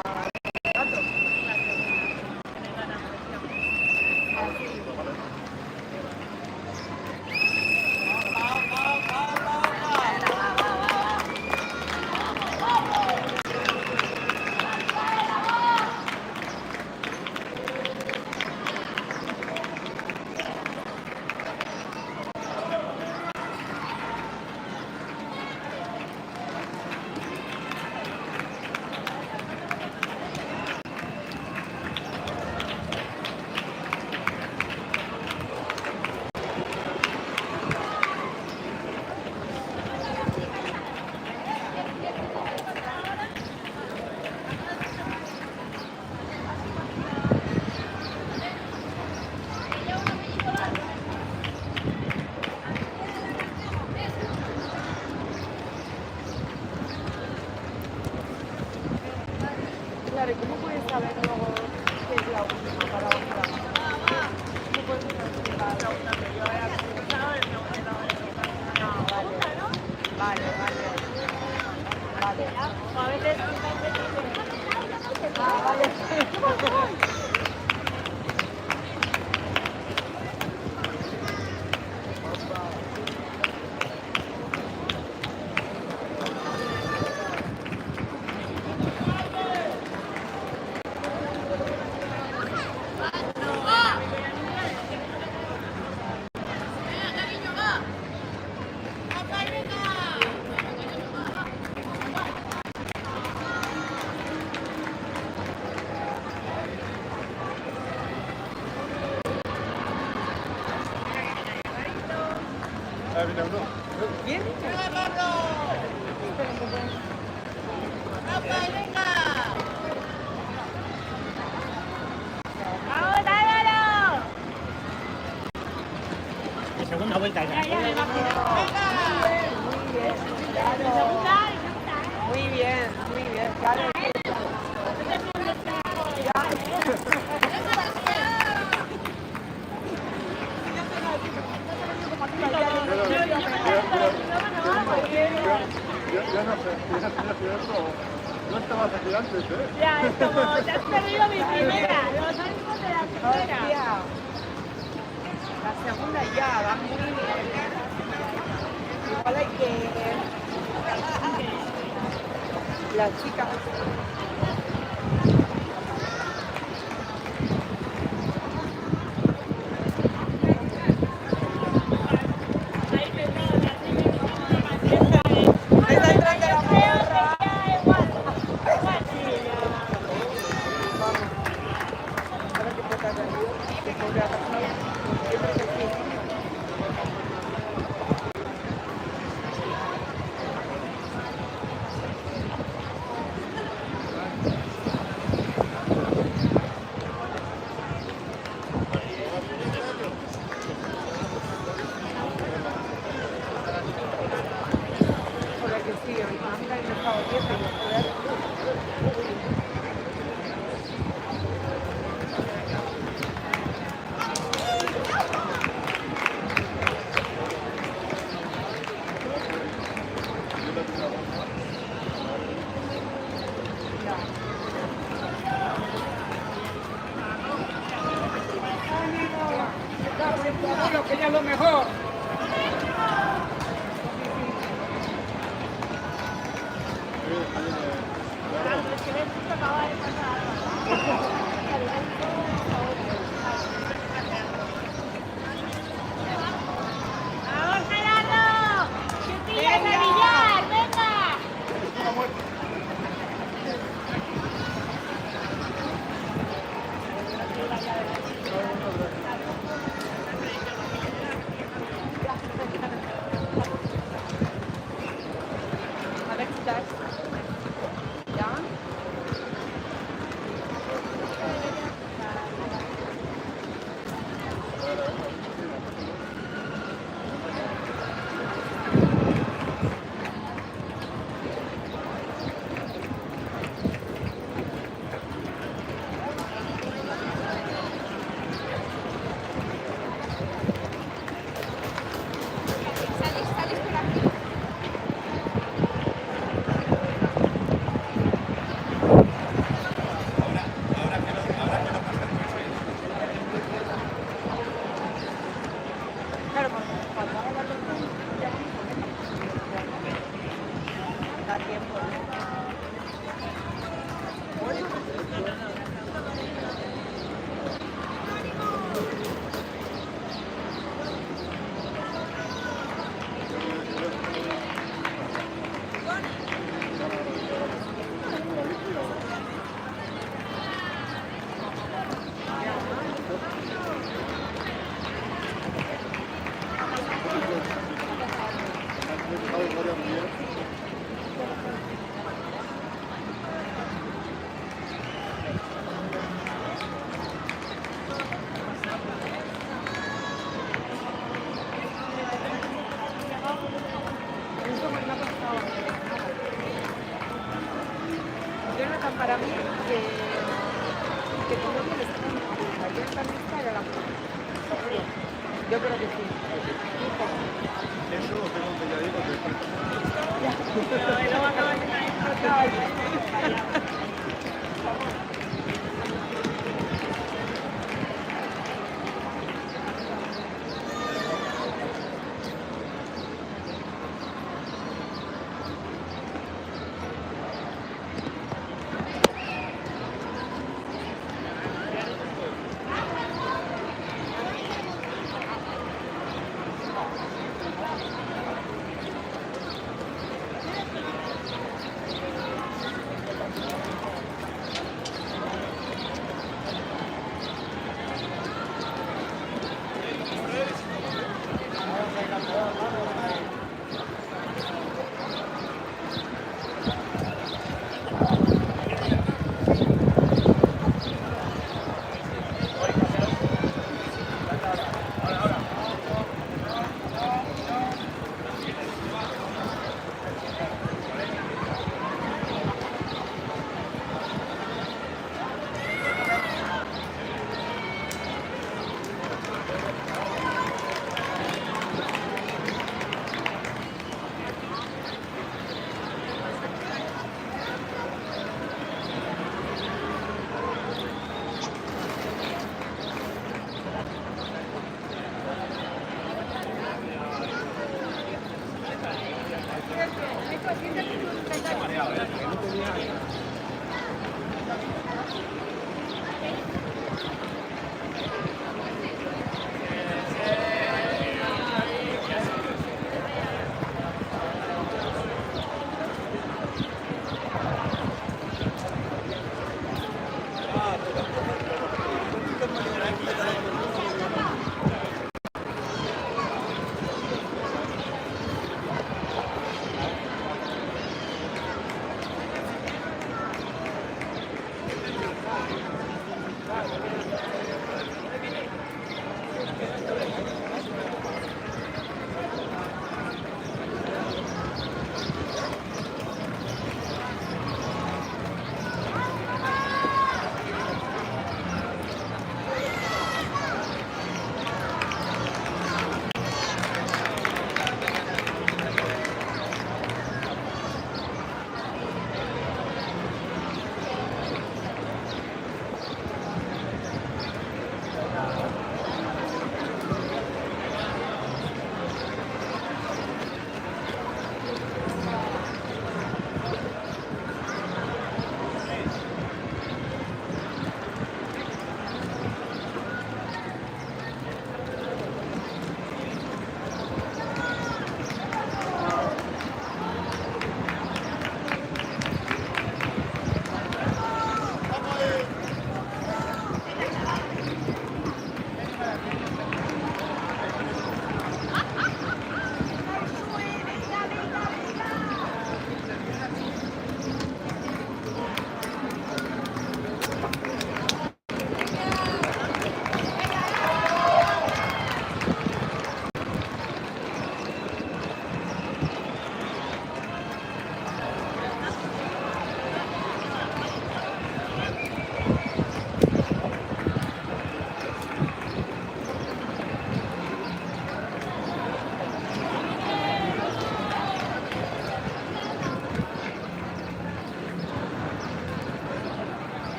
[SPEAKER 5] Claro, ¿y cómo puedes saber luego qué es la última para bajar? ¿Cómo puedes explicar? No, vale. A veces... vale. Bien.
[SPEAKER 9] ¡Rafael, venga!
[SPEAKER 7] ¡Vamos, Álvaro!
[SPEAKER 2] Segunda vuelta ya.
[SPEAKER 5] Muy bien, claro.
[SPEAKER 1] Ya no sé, ¿tienes otro? estabas aquí antes, ¿eh?
[SPEAKER 6] Ya, es como, te has perdido mi primera, los ánimos de la primera.
[SPEAKER 5] Hostia. La segunda ya, va muy bien. Igual hay que... Las chicas... Está entrando la morra. Ahora que toca de ahí, que pobre a casa. Yo creo que sí. Joder, que sí, ahorita a mí también me estaba viendo y joder.
[SPEAKER 2] Bueno, que ya es lo mejor.
[SPEAKER 6] ¡Vamos, Gerardo! ¡Chiquillas de billar! ¡Venga!
[SPEAKER 5] A ver, chicas. ¿Ya? Sales por aquí. Claro, cuando haga la lectura, ya da tiempo. Yo no tan para mí que como que le están ayer también está de la Yo creo que sí.
[SPEAKER 1] Eso lo tengo que ya digo que
[SPEAKER 6] Pero luego acabas de caer.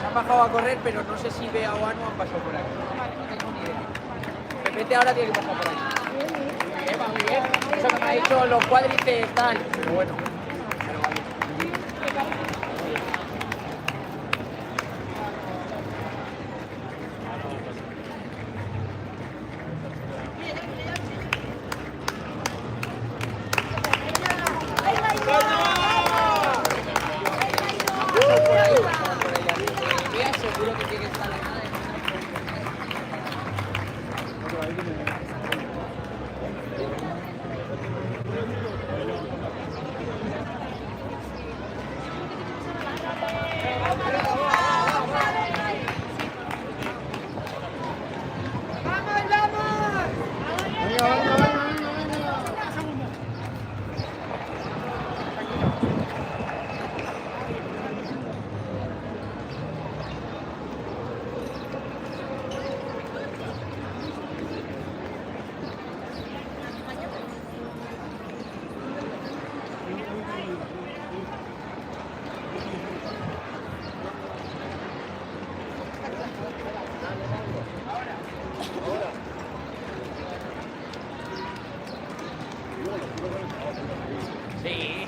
[SPEAKER 10] han bajado a correr, pero no sé si Bea o Anu han pasado por aquí. No tengo ni idea. Pepete ahora tiene que pasar por aquí. Va muy bien. Eso que me ha dicho los cuádriceps tal, pero bueno. Pero vale. Seguro que tiene que estar en nada. Sí.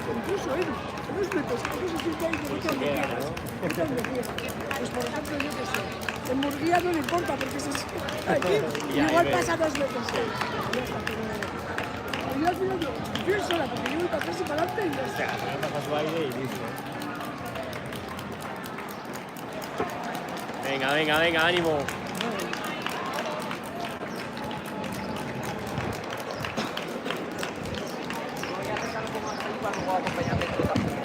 [SPEAKER 9] Incluso él, no es metos, no se siente ahí que no te quieras. Pues por ejemplo, yo qué sé, en Murguía no le importa porque se siente aquí y igual pasa 2 metros. Yo al final yo sola porque yo voy para atrás y para adelante y ya está.
[SPEAKER 11] Pasa su aire y listo. Venga, venga, venga, ánimo.
[SPEAKER 10] Voy a acercar un poco más. para luego acompañar dentro también.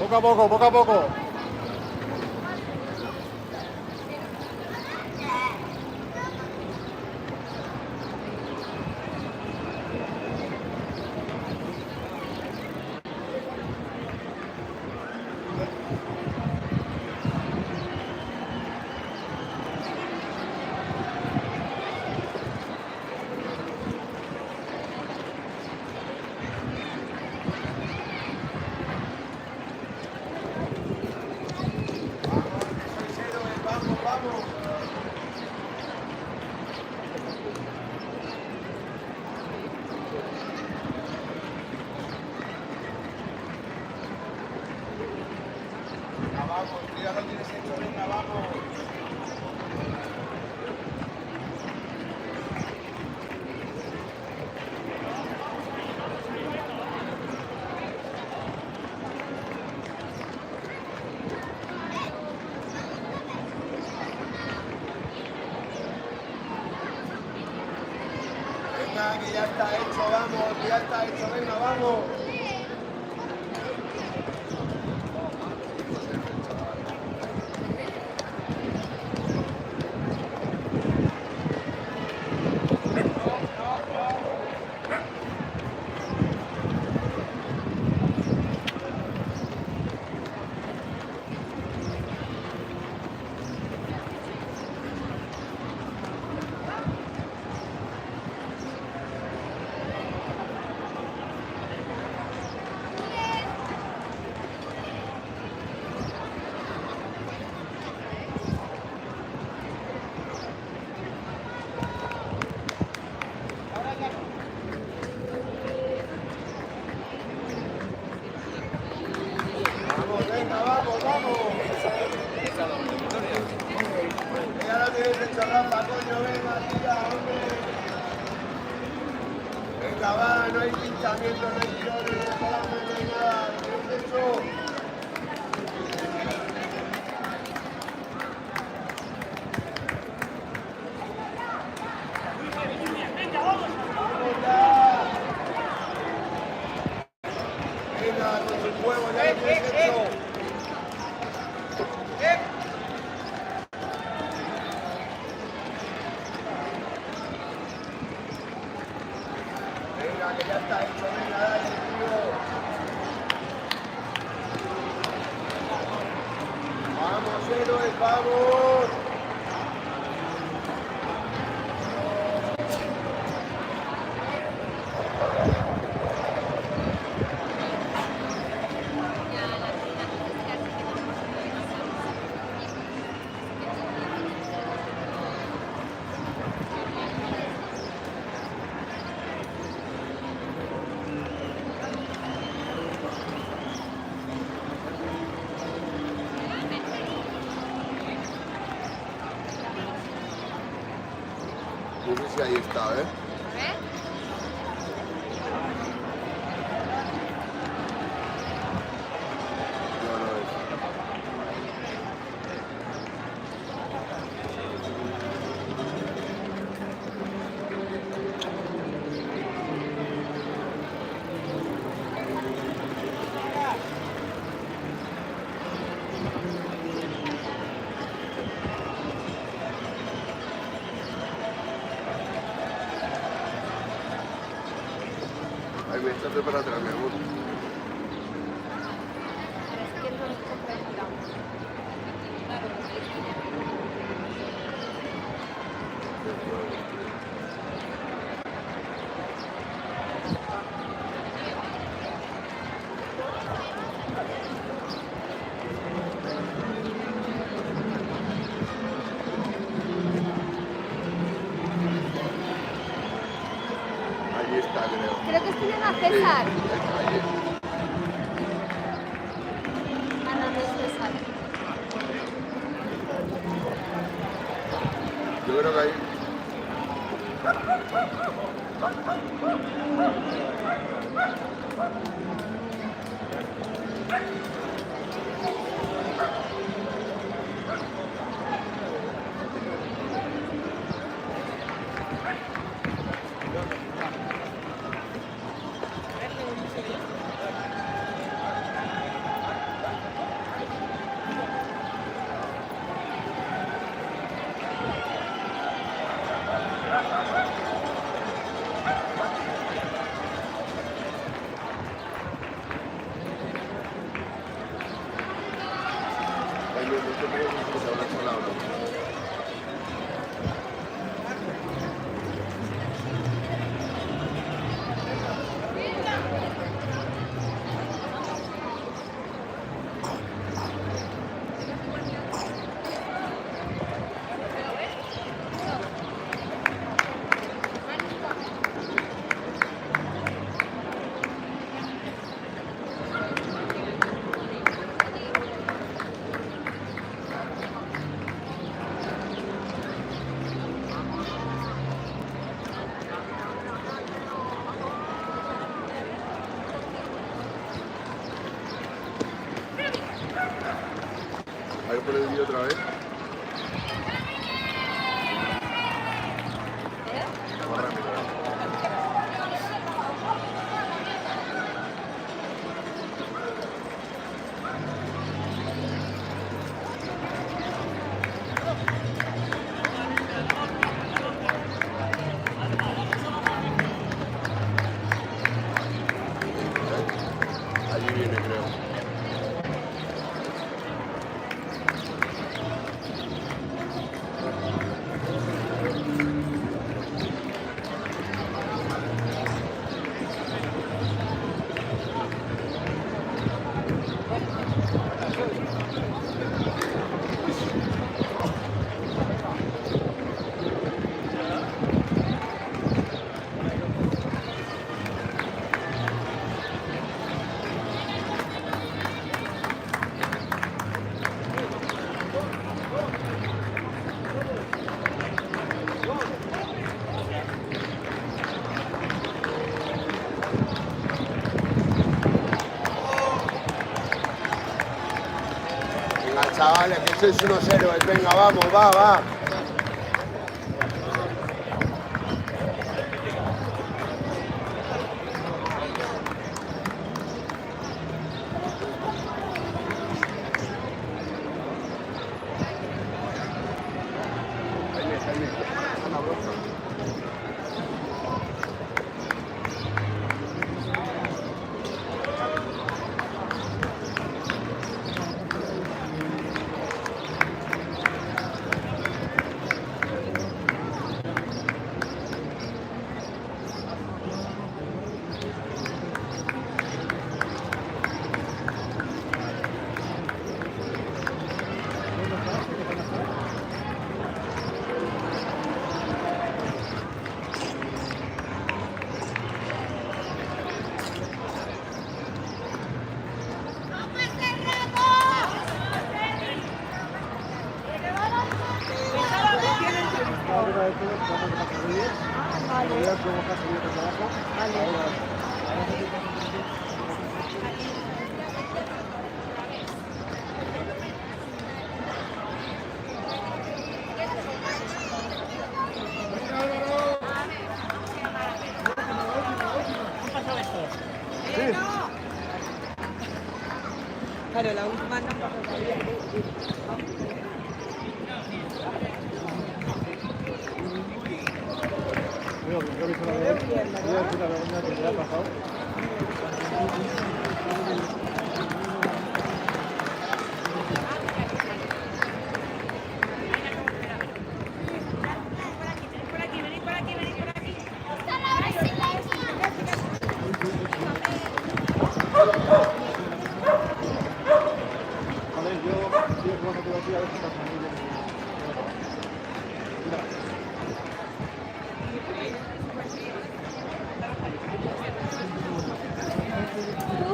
[SPEAKER 1] Poco a poco, poco a poco. Vamos, tú ya lo tienes hecho, venga, vamos. Venga, que ya está hecho, vamos, que ya está hecho, venga, vamos. Vamos, venga, vamos, vamos. Ya lo tienes hecho, Rafa, coño, venga, tira, hombre. Venga, va, no hay pinchamiento, no hay tirones, no hay nada, lo tienes hecho. Venga, con tu juego, ya lo tienes hecho. Venga, que ya está hecho, venga, dale, tío. Vamos, héroes, vamos. No sé si ahí está, ¿eh? No, no es. Ahí me está preparando mi amor. Ahí está, creo.
[SPEAKER 7] Creo que estoy viendo a César.
[SPEAKER 1] Ahí.
[SPEAKER 7] Ah, no, no es César.
[SPEAKER 1] Yo creo que ahí. por el vídeo otra vez. Más rápido. Allí viene, creo. Venga, chavales, que sois unos héroes. Venga, vamos, va.
[SPEAKER 5] Claro, la última no pasó todavía.
[SPEAKER 9] Gracias.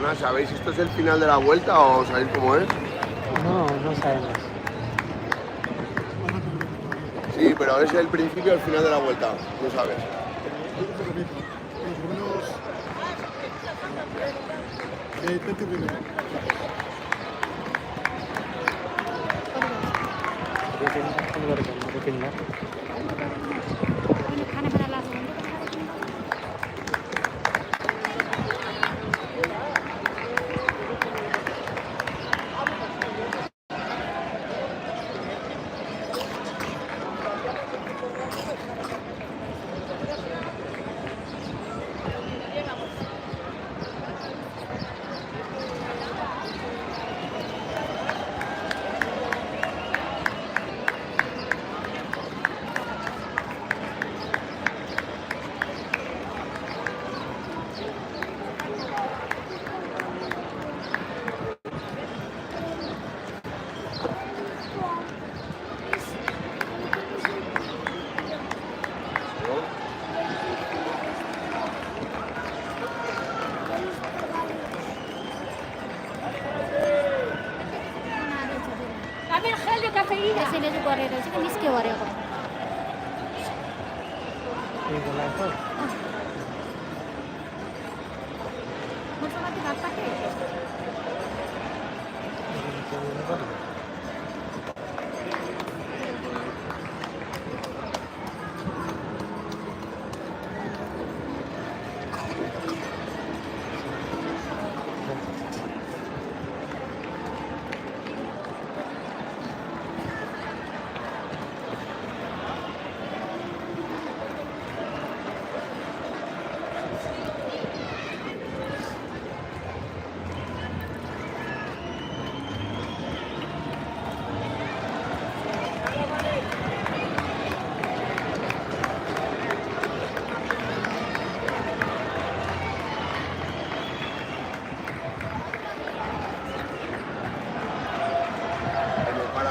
[SPEAKER 1] Perdona, ¿sabéis esto es el final de la vuelta o sabéis cómo es?
[SPEAKER 10] No, no sabemos.
[SPEAKER 1] Sí, pero es el principio y el final de la vuelta, no sabes.
[SPEAKER 7] Aamir खाली cafeína. त्यसैले चाहिँ गरेर चाहिँ निस्क्यो गरेको. मोटामाटी भात पाके.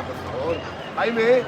[SPEAKER 1] Por favor. Jaime.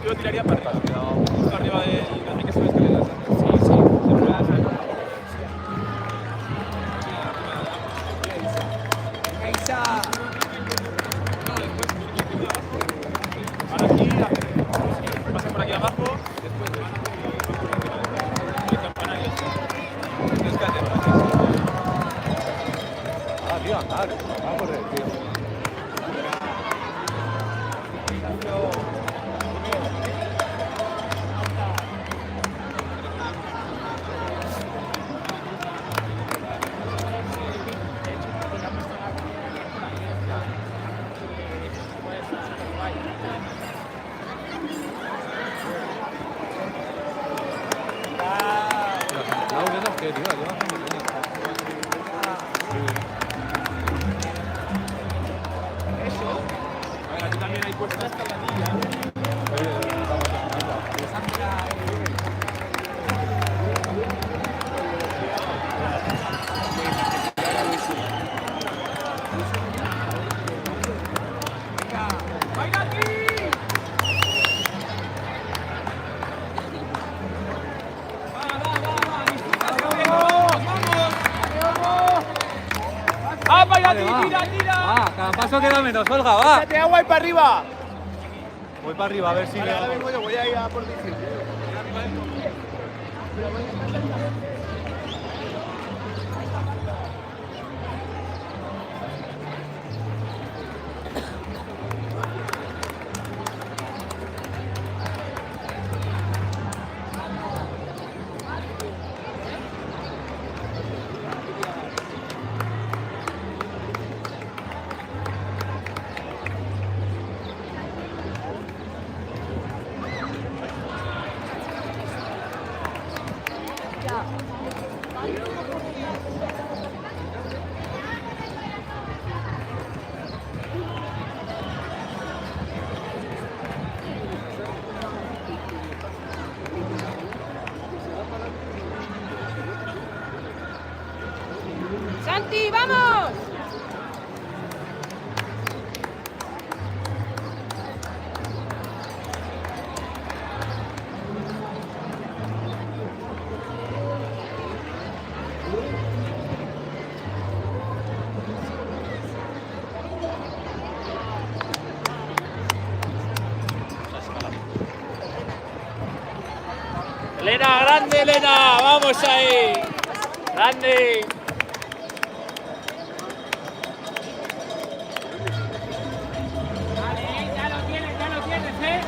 [SPEAKER 11] Yo tiraría para arriba, justo arriba de que se ve escaleras. Sí, sí. Ahora aquí, pasa por aquí abajo, después el campanario.
[SPEAKER 8] Ah, tío, andar. Vamos por el tío.
[SPEAKER 11] Aquí también hay puestas escaladillas.
[SPEAKER 2] Cada paso queda menos, Olga, va.
[SPEAKER 3] ¡Échate agua y para arriba!
[SPEAKER 2] Voy para arriba a ver si
[SPEAKER 3] Vale, ahora mismo yo voy a ir a por bici.
[SPEAKER 6] ¡Santi, vamos!
[SPEAKER 10] grande Elena, vamos ahí. Grande. Vale, ya lo tienes, ¿eh?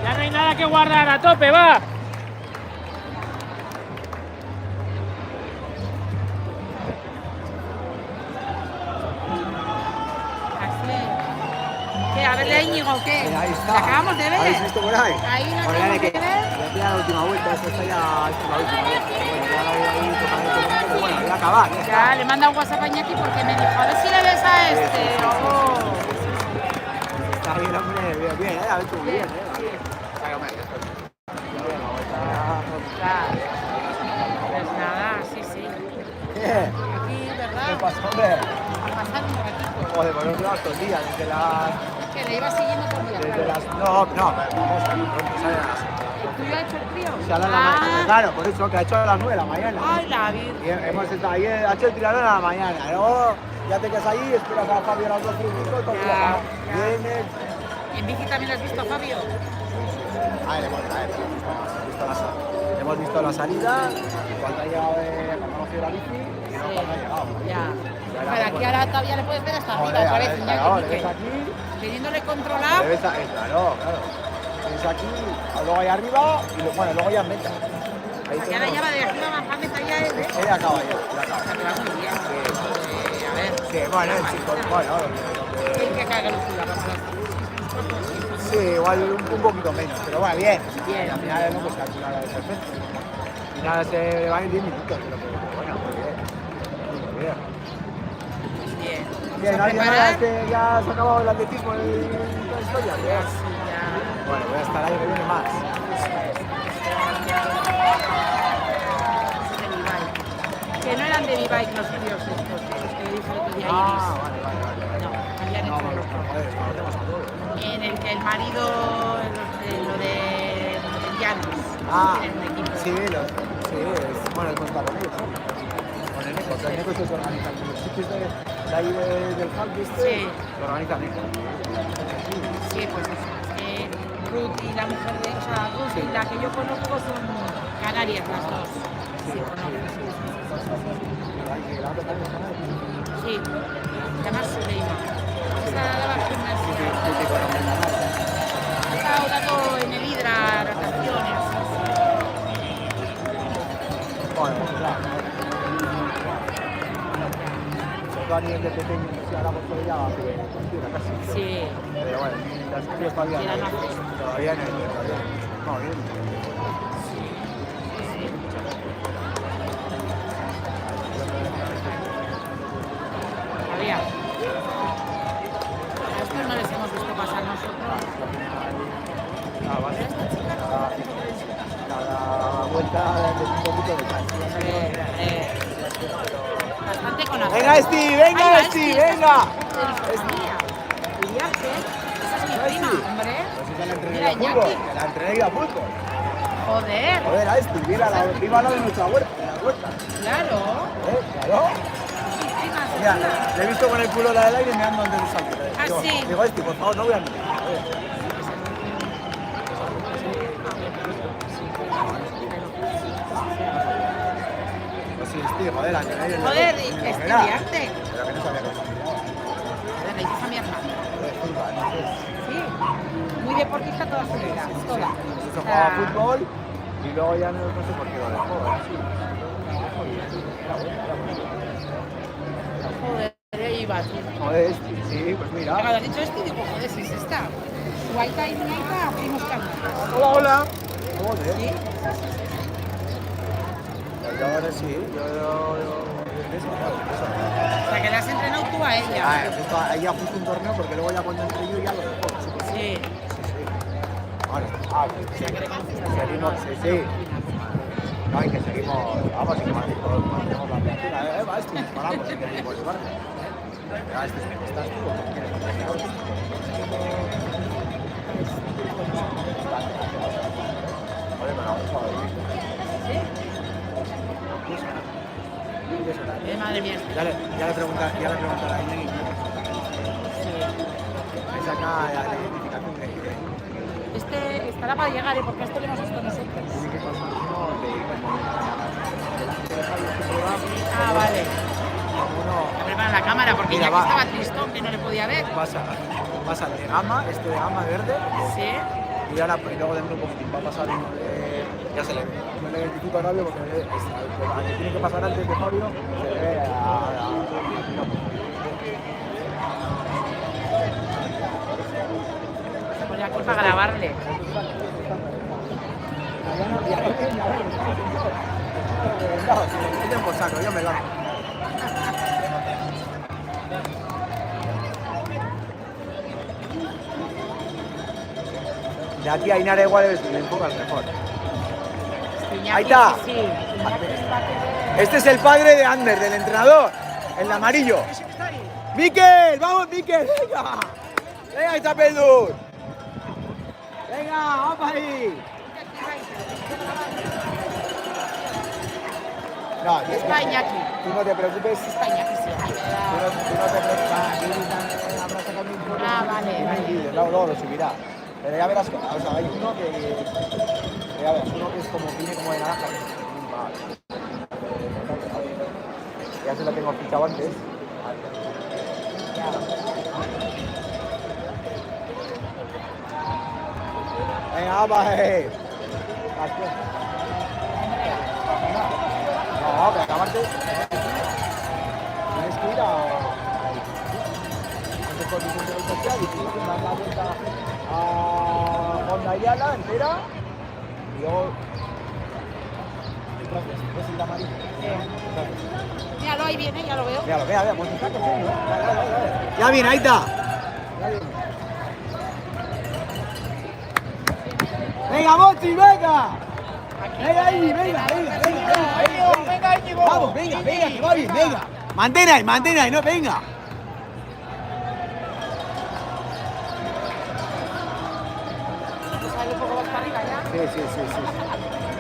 [SPEAKER 10] Ya no hay nada que guardar, a tope, va.
[SPEAKER 5] ¿Qué? A verle a Íñigo, ¿qué?
[SPEAKER 3] Mira, ahí está.
[SPEAKER 5] ¿La acabamos de ver?
[SPEAKER 3] ¿Habéis visto por ahí?
[SPEAKER 5] Ahí la
[SPEAKER 3] Bueno,
[SPEAKER 5] acabamos
[SPEAKER 3] que
[SPEAKER 5] de ver.
[SPEAKER 3] ya queda la última vuelta, esta está ya la última vuelta. Bueno, ya la voy ahí tocando todo el mundo, pero bueno, voy a acabar.
[SPEAKER 5] Ya, le manda un WhatsApp a Iñaki porque me dijo, a ver si le ves a este. Oh.
[SPEAKER 3] Está bien, hombre, bien, a ver tú, bien,
[SPEAKER 5] Pues nada, sí, sí.
[SPEAKER 3] ¿Qué?
[SPEAKER 5] Aquí, ¿verdad?
[SPEAKER 3] ¿Qué pasa, hombre?
[SPEAKER 5] A pasar un ratito.
[SPEAKER 3] Joder, pues nos llevas todo el día, desde las...
[SPEAKER 5] Que le iba siguiendo todo el día.
[SPEAKER 3] Desde las... No, vamos a ir pronto, sale a las...
[SPEAKER 5] ¿Tú ya has hecho el trío?
[SPEAKER 3] Se habla a la mañana, claro, por eso, que ha hecho a las 9 de la mañana.
[SPEAKER 5] Ay, la Virgen.
[SPEAKER 3] Y hemos estado ahí, ha hecho el triatlón a la mañana, luego ya te quedas ahí, esperas a Fabio a las 12 y pico, todo el día, vienes...
[SPEAKER 5] ¿Y en bici también has visto a Fabio?
[SPEAKER 3] Hemos visto la salida, cuando ha llegado cuando hemos ido la bici, y no cuando ha llegado.
[SPEAKER 5] Ya. Pero aquí ahora todavía le puedes ver hasta arriba, otra vez,
[SPEAKER 3] Claro, le
[SPEAKER 5] Iñaki.
[SPEAKER 3] ves aquí,
[SPEAKER 5] Teniéndole controlado.
[SPEAKER 3] le ves claro. Ves aquí, luego ahí arriba, y bueno, luego ya en meta. Ahí
[SPEAKER 5] Y ahora ya va de arriba más a meta ya es, ¿eh?
[SPEAKER 3] Ella acaba ya, acaba.
[SPEAKER 5] Se va muy bien. A ver.
[SPEAKER 3] Sí, bueno, el chico, bueno.
[SPEAKER 5] Hay que cagar los ciudadanos.
[SPEAKER 3] Sí, igual un poquito menos, pero bueno, bien.
[SPEAKER 5] Bien.
[SPEAKER 3] Al final no puedes calcular el perfecto. Al final se van en 10 minutos, pero bueno, muy bien.
[SPEAKER 5] Bien.
[SPEAKER 3] Bien, ¿alguien más que ya se ha acabado el atletismo y toda la historia? Bueno, voy a estar ahí que viene más.
[SPEAKER 5] Que no eran de V-Bike los tíos estos, los que le dije el otro día a Iris.
[SPEAKER 3] Vale.
[SPEAKER 5] No, habían hecho otro. En el que el marido, lo de Llanos, tienen un equipo.
[SPEAKER 3] Sí, bueno, el contrarreloj, ¿no? Con el Neco, el Neco se organiza. Los sitios de ahí del Hub, ¿viste?
[SPEAKER 5] Sí.
[SPEAKER 3] Lo organiza Neco.
[SPEAKER 5] Sí, pues eso. Ruth y la mujer de, o sea, Ruth y la que yo conozco son canarias las dos. Sí, conozco. Sí, se llama Suleima. Esa daba gimnasia. Ha estado dando en el Hidra nataciones.
[SPEAKER 3] Bueno, claro. A nivel de pequeño, si hablamos por ella, va a ser casi.
[SPEAKER 5] Sí.
[SPEAKER 3] Pero bueno, las crías todavía no. Todavía no. No, bien.
[SPEAKER 5] Todavía. A estos no les hemos visto pasar nosotros.
[SPEAKER 3] Cada vuelta es un poquito de tal.
[SPEAKER 5] Bastante con
[SPEAKER 3] Venga, Esti, venga, Esti, venga.
[SPEAKER 5] Esa es mi prima, hombre. Mira,
[SPEAKER 3] Mira,
[SPEAKER 5] Iñaki.
[SPEAKER 3] la entrené a fútbol.
[SPEAKER 5] Joder.
[SPEAKER 3] Joder, a Esti, mira la de nuestra huerta.
[SPEAKER 5] Claro.
[SPEAKER 3] Claro. Mira, le he visto con el culo la del aire mirando antes de salir.
[SPEAKER 5] Ah, sí.
[SPEAKER 3] Digo, Esti, por favor, no voy a mirar. Pues sí, Esti, joder, la entrené.
[SPEAKER 5] Joder, estudiante.
[SPEAKER 3] Pero que no sabía cómo.
[SPEAKER 5] Joder, le dices a mi hermana. Sí, muy deportista toda su vida, toda.
[SPEAKER 3] Se jugaba fútbol y luego ya no sé por qué lo dejó.
[SPEAKER 5] Joder, ahí iba tú.
[SPEAKER 3] Joder, sí, pues mira.
[SPEAKER 5] Cuando has dicho esto, digo, joder, si es esta. Guaita y Niaita, primos carnales.
[SPEAKER 3] Hola, hola. Joder.
[SPEAKER 5] ¿Sí?
[SPEAKER 3] Yo ahora sí,
[SPEAKER 5] O sea, que le has entrenado tú a ella.
[SPEAKER 3] Ahí ya justo un torneo porque luego ya cuando entré yo ya lo dejó.
[SPEAKER 5] Sí.
[SPEAKER 3] Vale. Sí. Seguimos, sí. No, hay que seguimos, vamos, y que mantenemos la apertura. Va, esto, paramos si queréis llevar. ¿Estás tú o no quieres? Joder, me la vamos a dormir.
[SPEAKER 5] Madre mía.
[SPEAKER 3] Ya le preguntaré a Iñaki. Me saca la identificación de
[SPEAKER 5] Este estará para llegar, porque este lo hemos visto nosotros.
[SPEAKER 3] Tiene que pasar uno de
[SPEAKER 5] Ah, vale.
[SPEAKER 3] uno.
[SPEAKER 10] Prepara la cámara porque
[SPEAKER 3] Mira,
[SPEAKER 10] ya que
[SPEAKER 3] va.
[SPEAKER 10] estaba tristón, que no le podía ver.
[SPEAKER 3] Pasa el de gama, este de gama verde.
[SPEAKER 10] Sí.
[SPEAKER 3] Y ahora y luego del grupo va a pasar uno de. Ya se le ve. No le identifico a Fabio porque tiene que pasar antes de Fabio. Se le ve
[SPEAKER 10] Se pone aquí para grabarle.
[SPEAKER 3] No, si me meten por saco, yo me largo. De aquí a Inara igual le enfocas mejor. Ahí está.
[SPEAKER 5] Sí, sí.
[SPEAKER 3] Este es el padre de Ander, del entrenador, el de amarillo. ¡Miquel! ¡Vamos, Miquel! ¡Venga! ¡Venga, Chapeldur! ¡Venga, vamos ahí! No,
[SPEAKER 5] Está Iñaki.
[SPEAKER 3] tú no te preocupes.
[SPEAKER 5] Está Iñaki, sí.
[SPEAKER 3] Tú no te preocupes. Habrá sacado un informe.
[SPEAKER 5] Ah, vale.
[SPEAKER 3] Luego lo subirá. Pero ya verás, o sea, hay uno que ya verás, uno que es como, tiene como de naranja. Ya se lo tengo fichado antes. Venga, vamos ahí. No, pero acabarte. Tienes que ir a. Antes por licencia de social y tienes que dar la vuelta a Honda Ayala entera. Y luego. ¿Ves el amarillo?
[SPEAKER 5] Míralo, ahí viene, ya lo veo.
[SPEAKER 3] Míralo, vea, pues está cogiendo, ¿eh? Dale. Ya viene, ahí está. Venga, Mochi, venga. Venga, Iñi, venga.
[SPEAKER 10] Venga, Íñigo.
[SPEAKER 3] Vamos, venga, que va bien, venga. Mantén ahí, no, venga.
[SPEAKER 5] Sale un poco más para arriba ya.
[SPEAKER 3] Sí.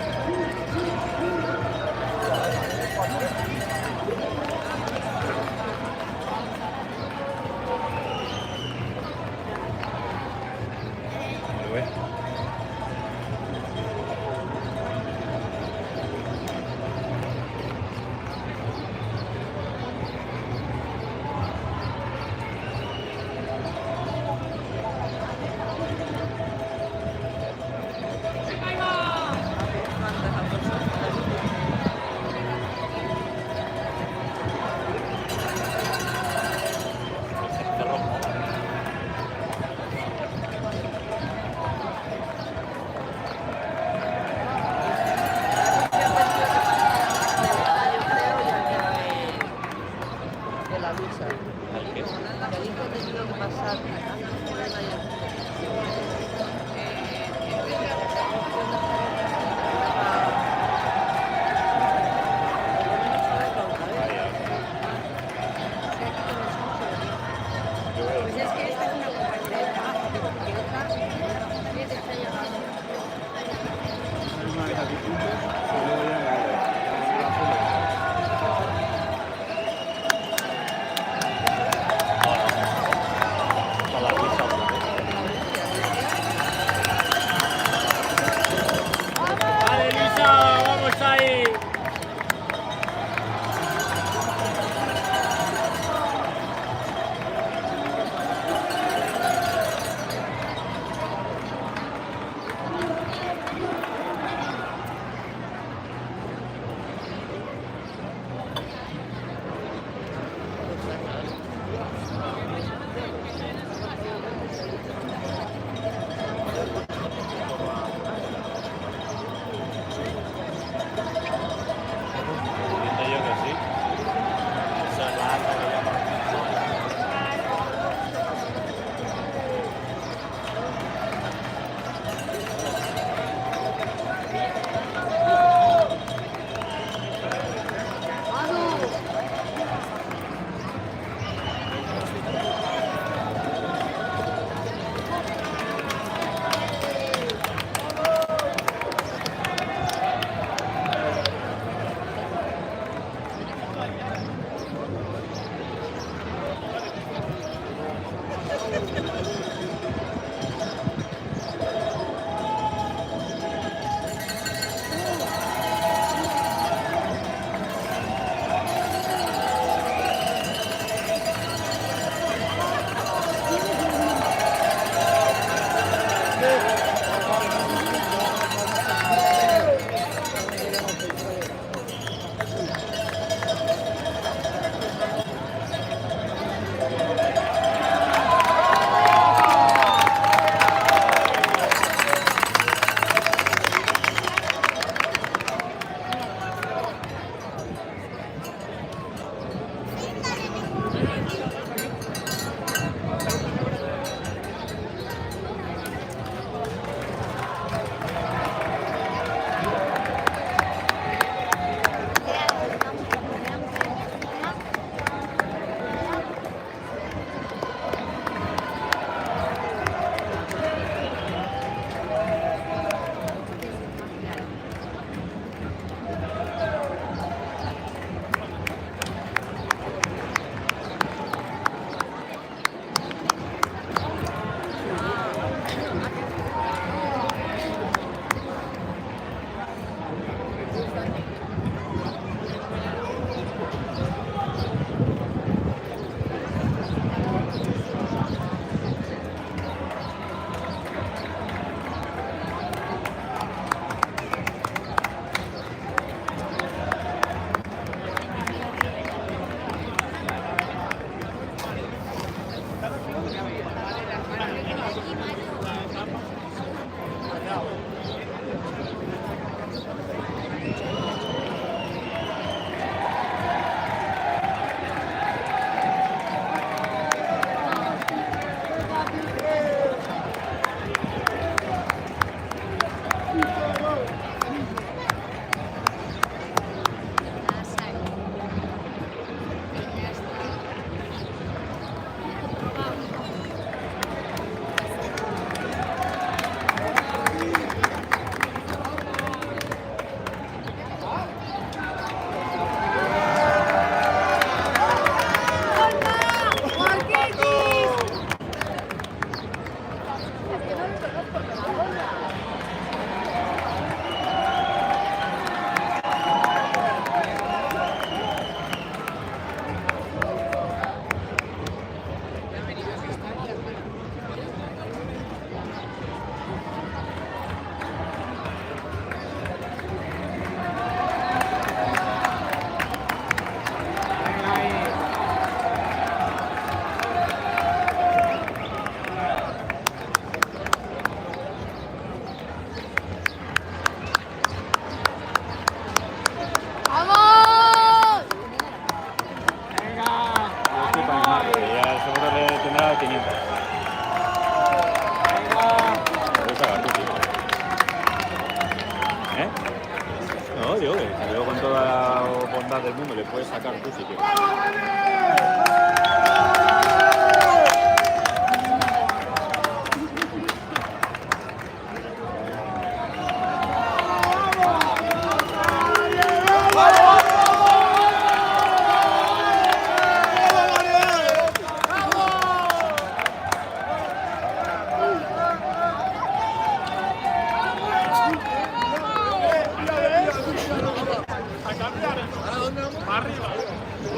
[SPEAKER 8] puedes sacar tú si quieres.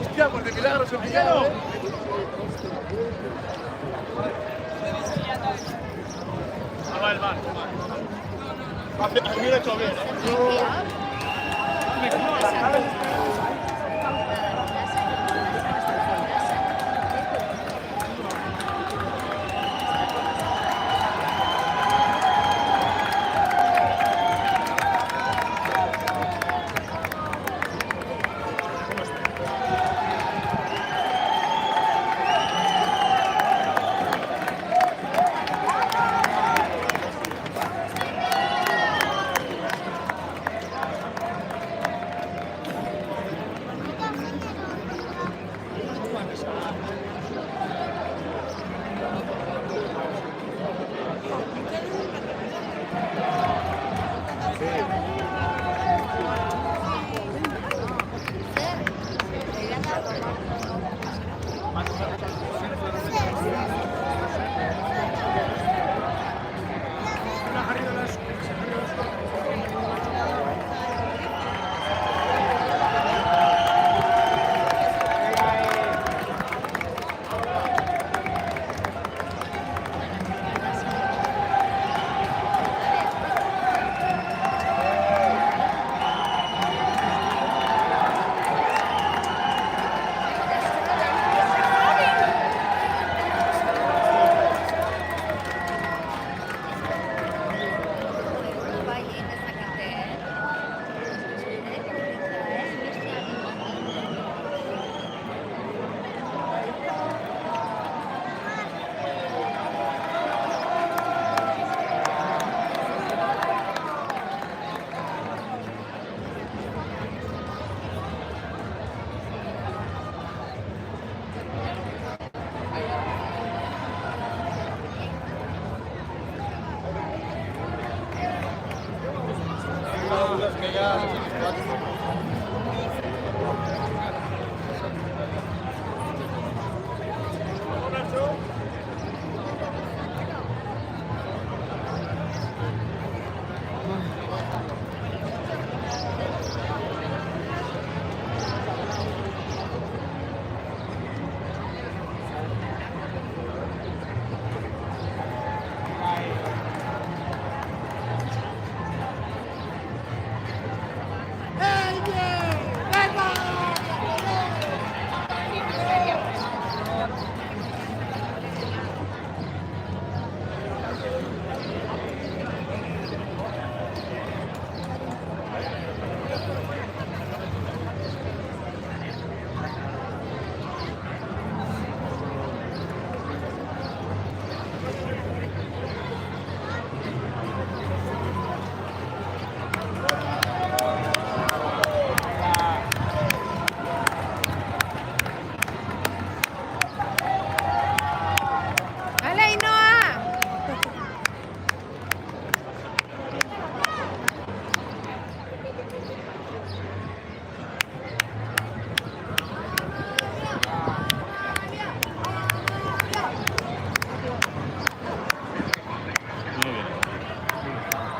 [SPEAKER 1] Hostia, pues de milagro se pillado, ¿eh? Va el bar. Aquí lo he hecho bien,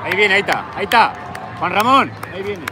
[SPEAKER 12] Ahí viene, ahí está, ahí está. Juan Ramón, ahí viene.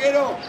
[SPEAKER 1] quiero.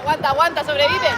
[SPEAKER 6] Aguanta, aguanta, sobrevive.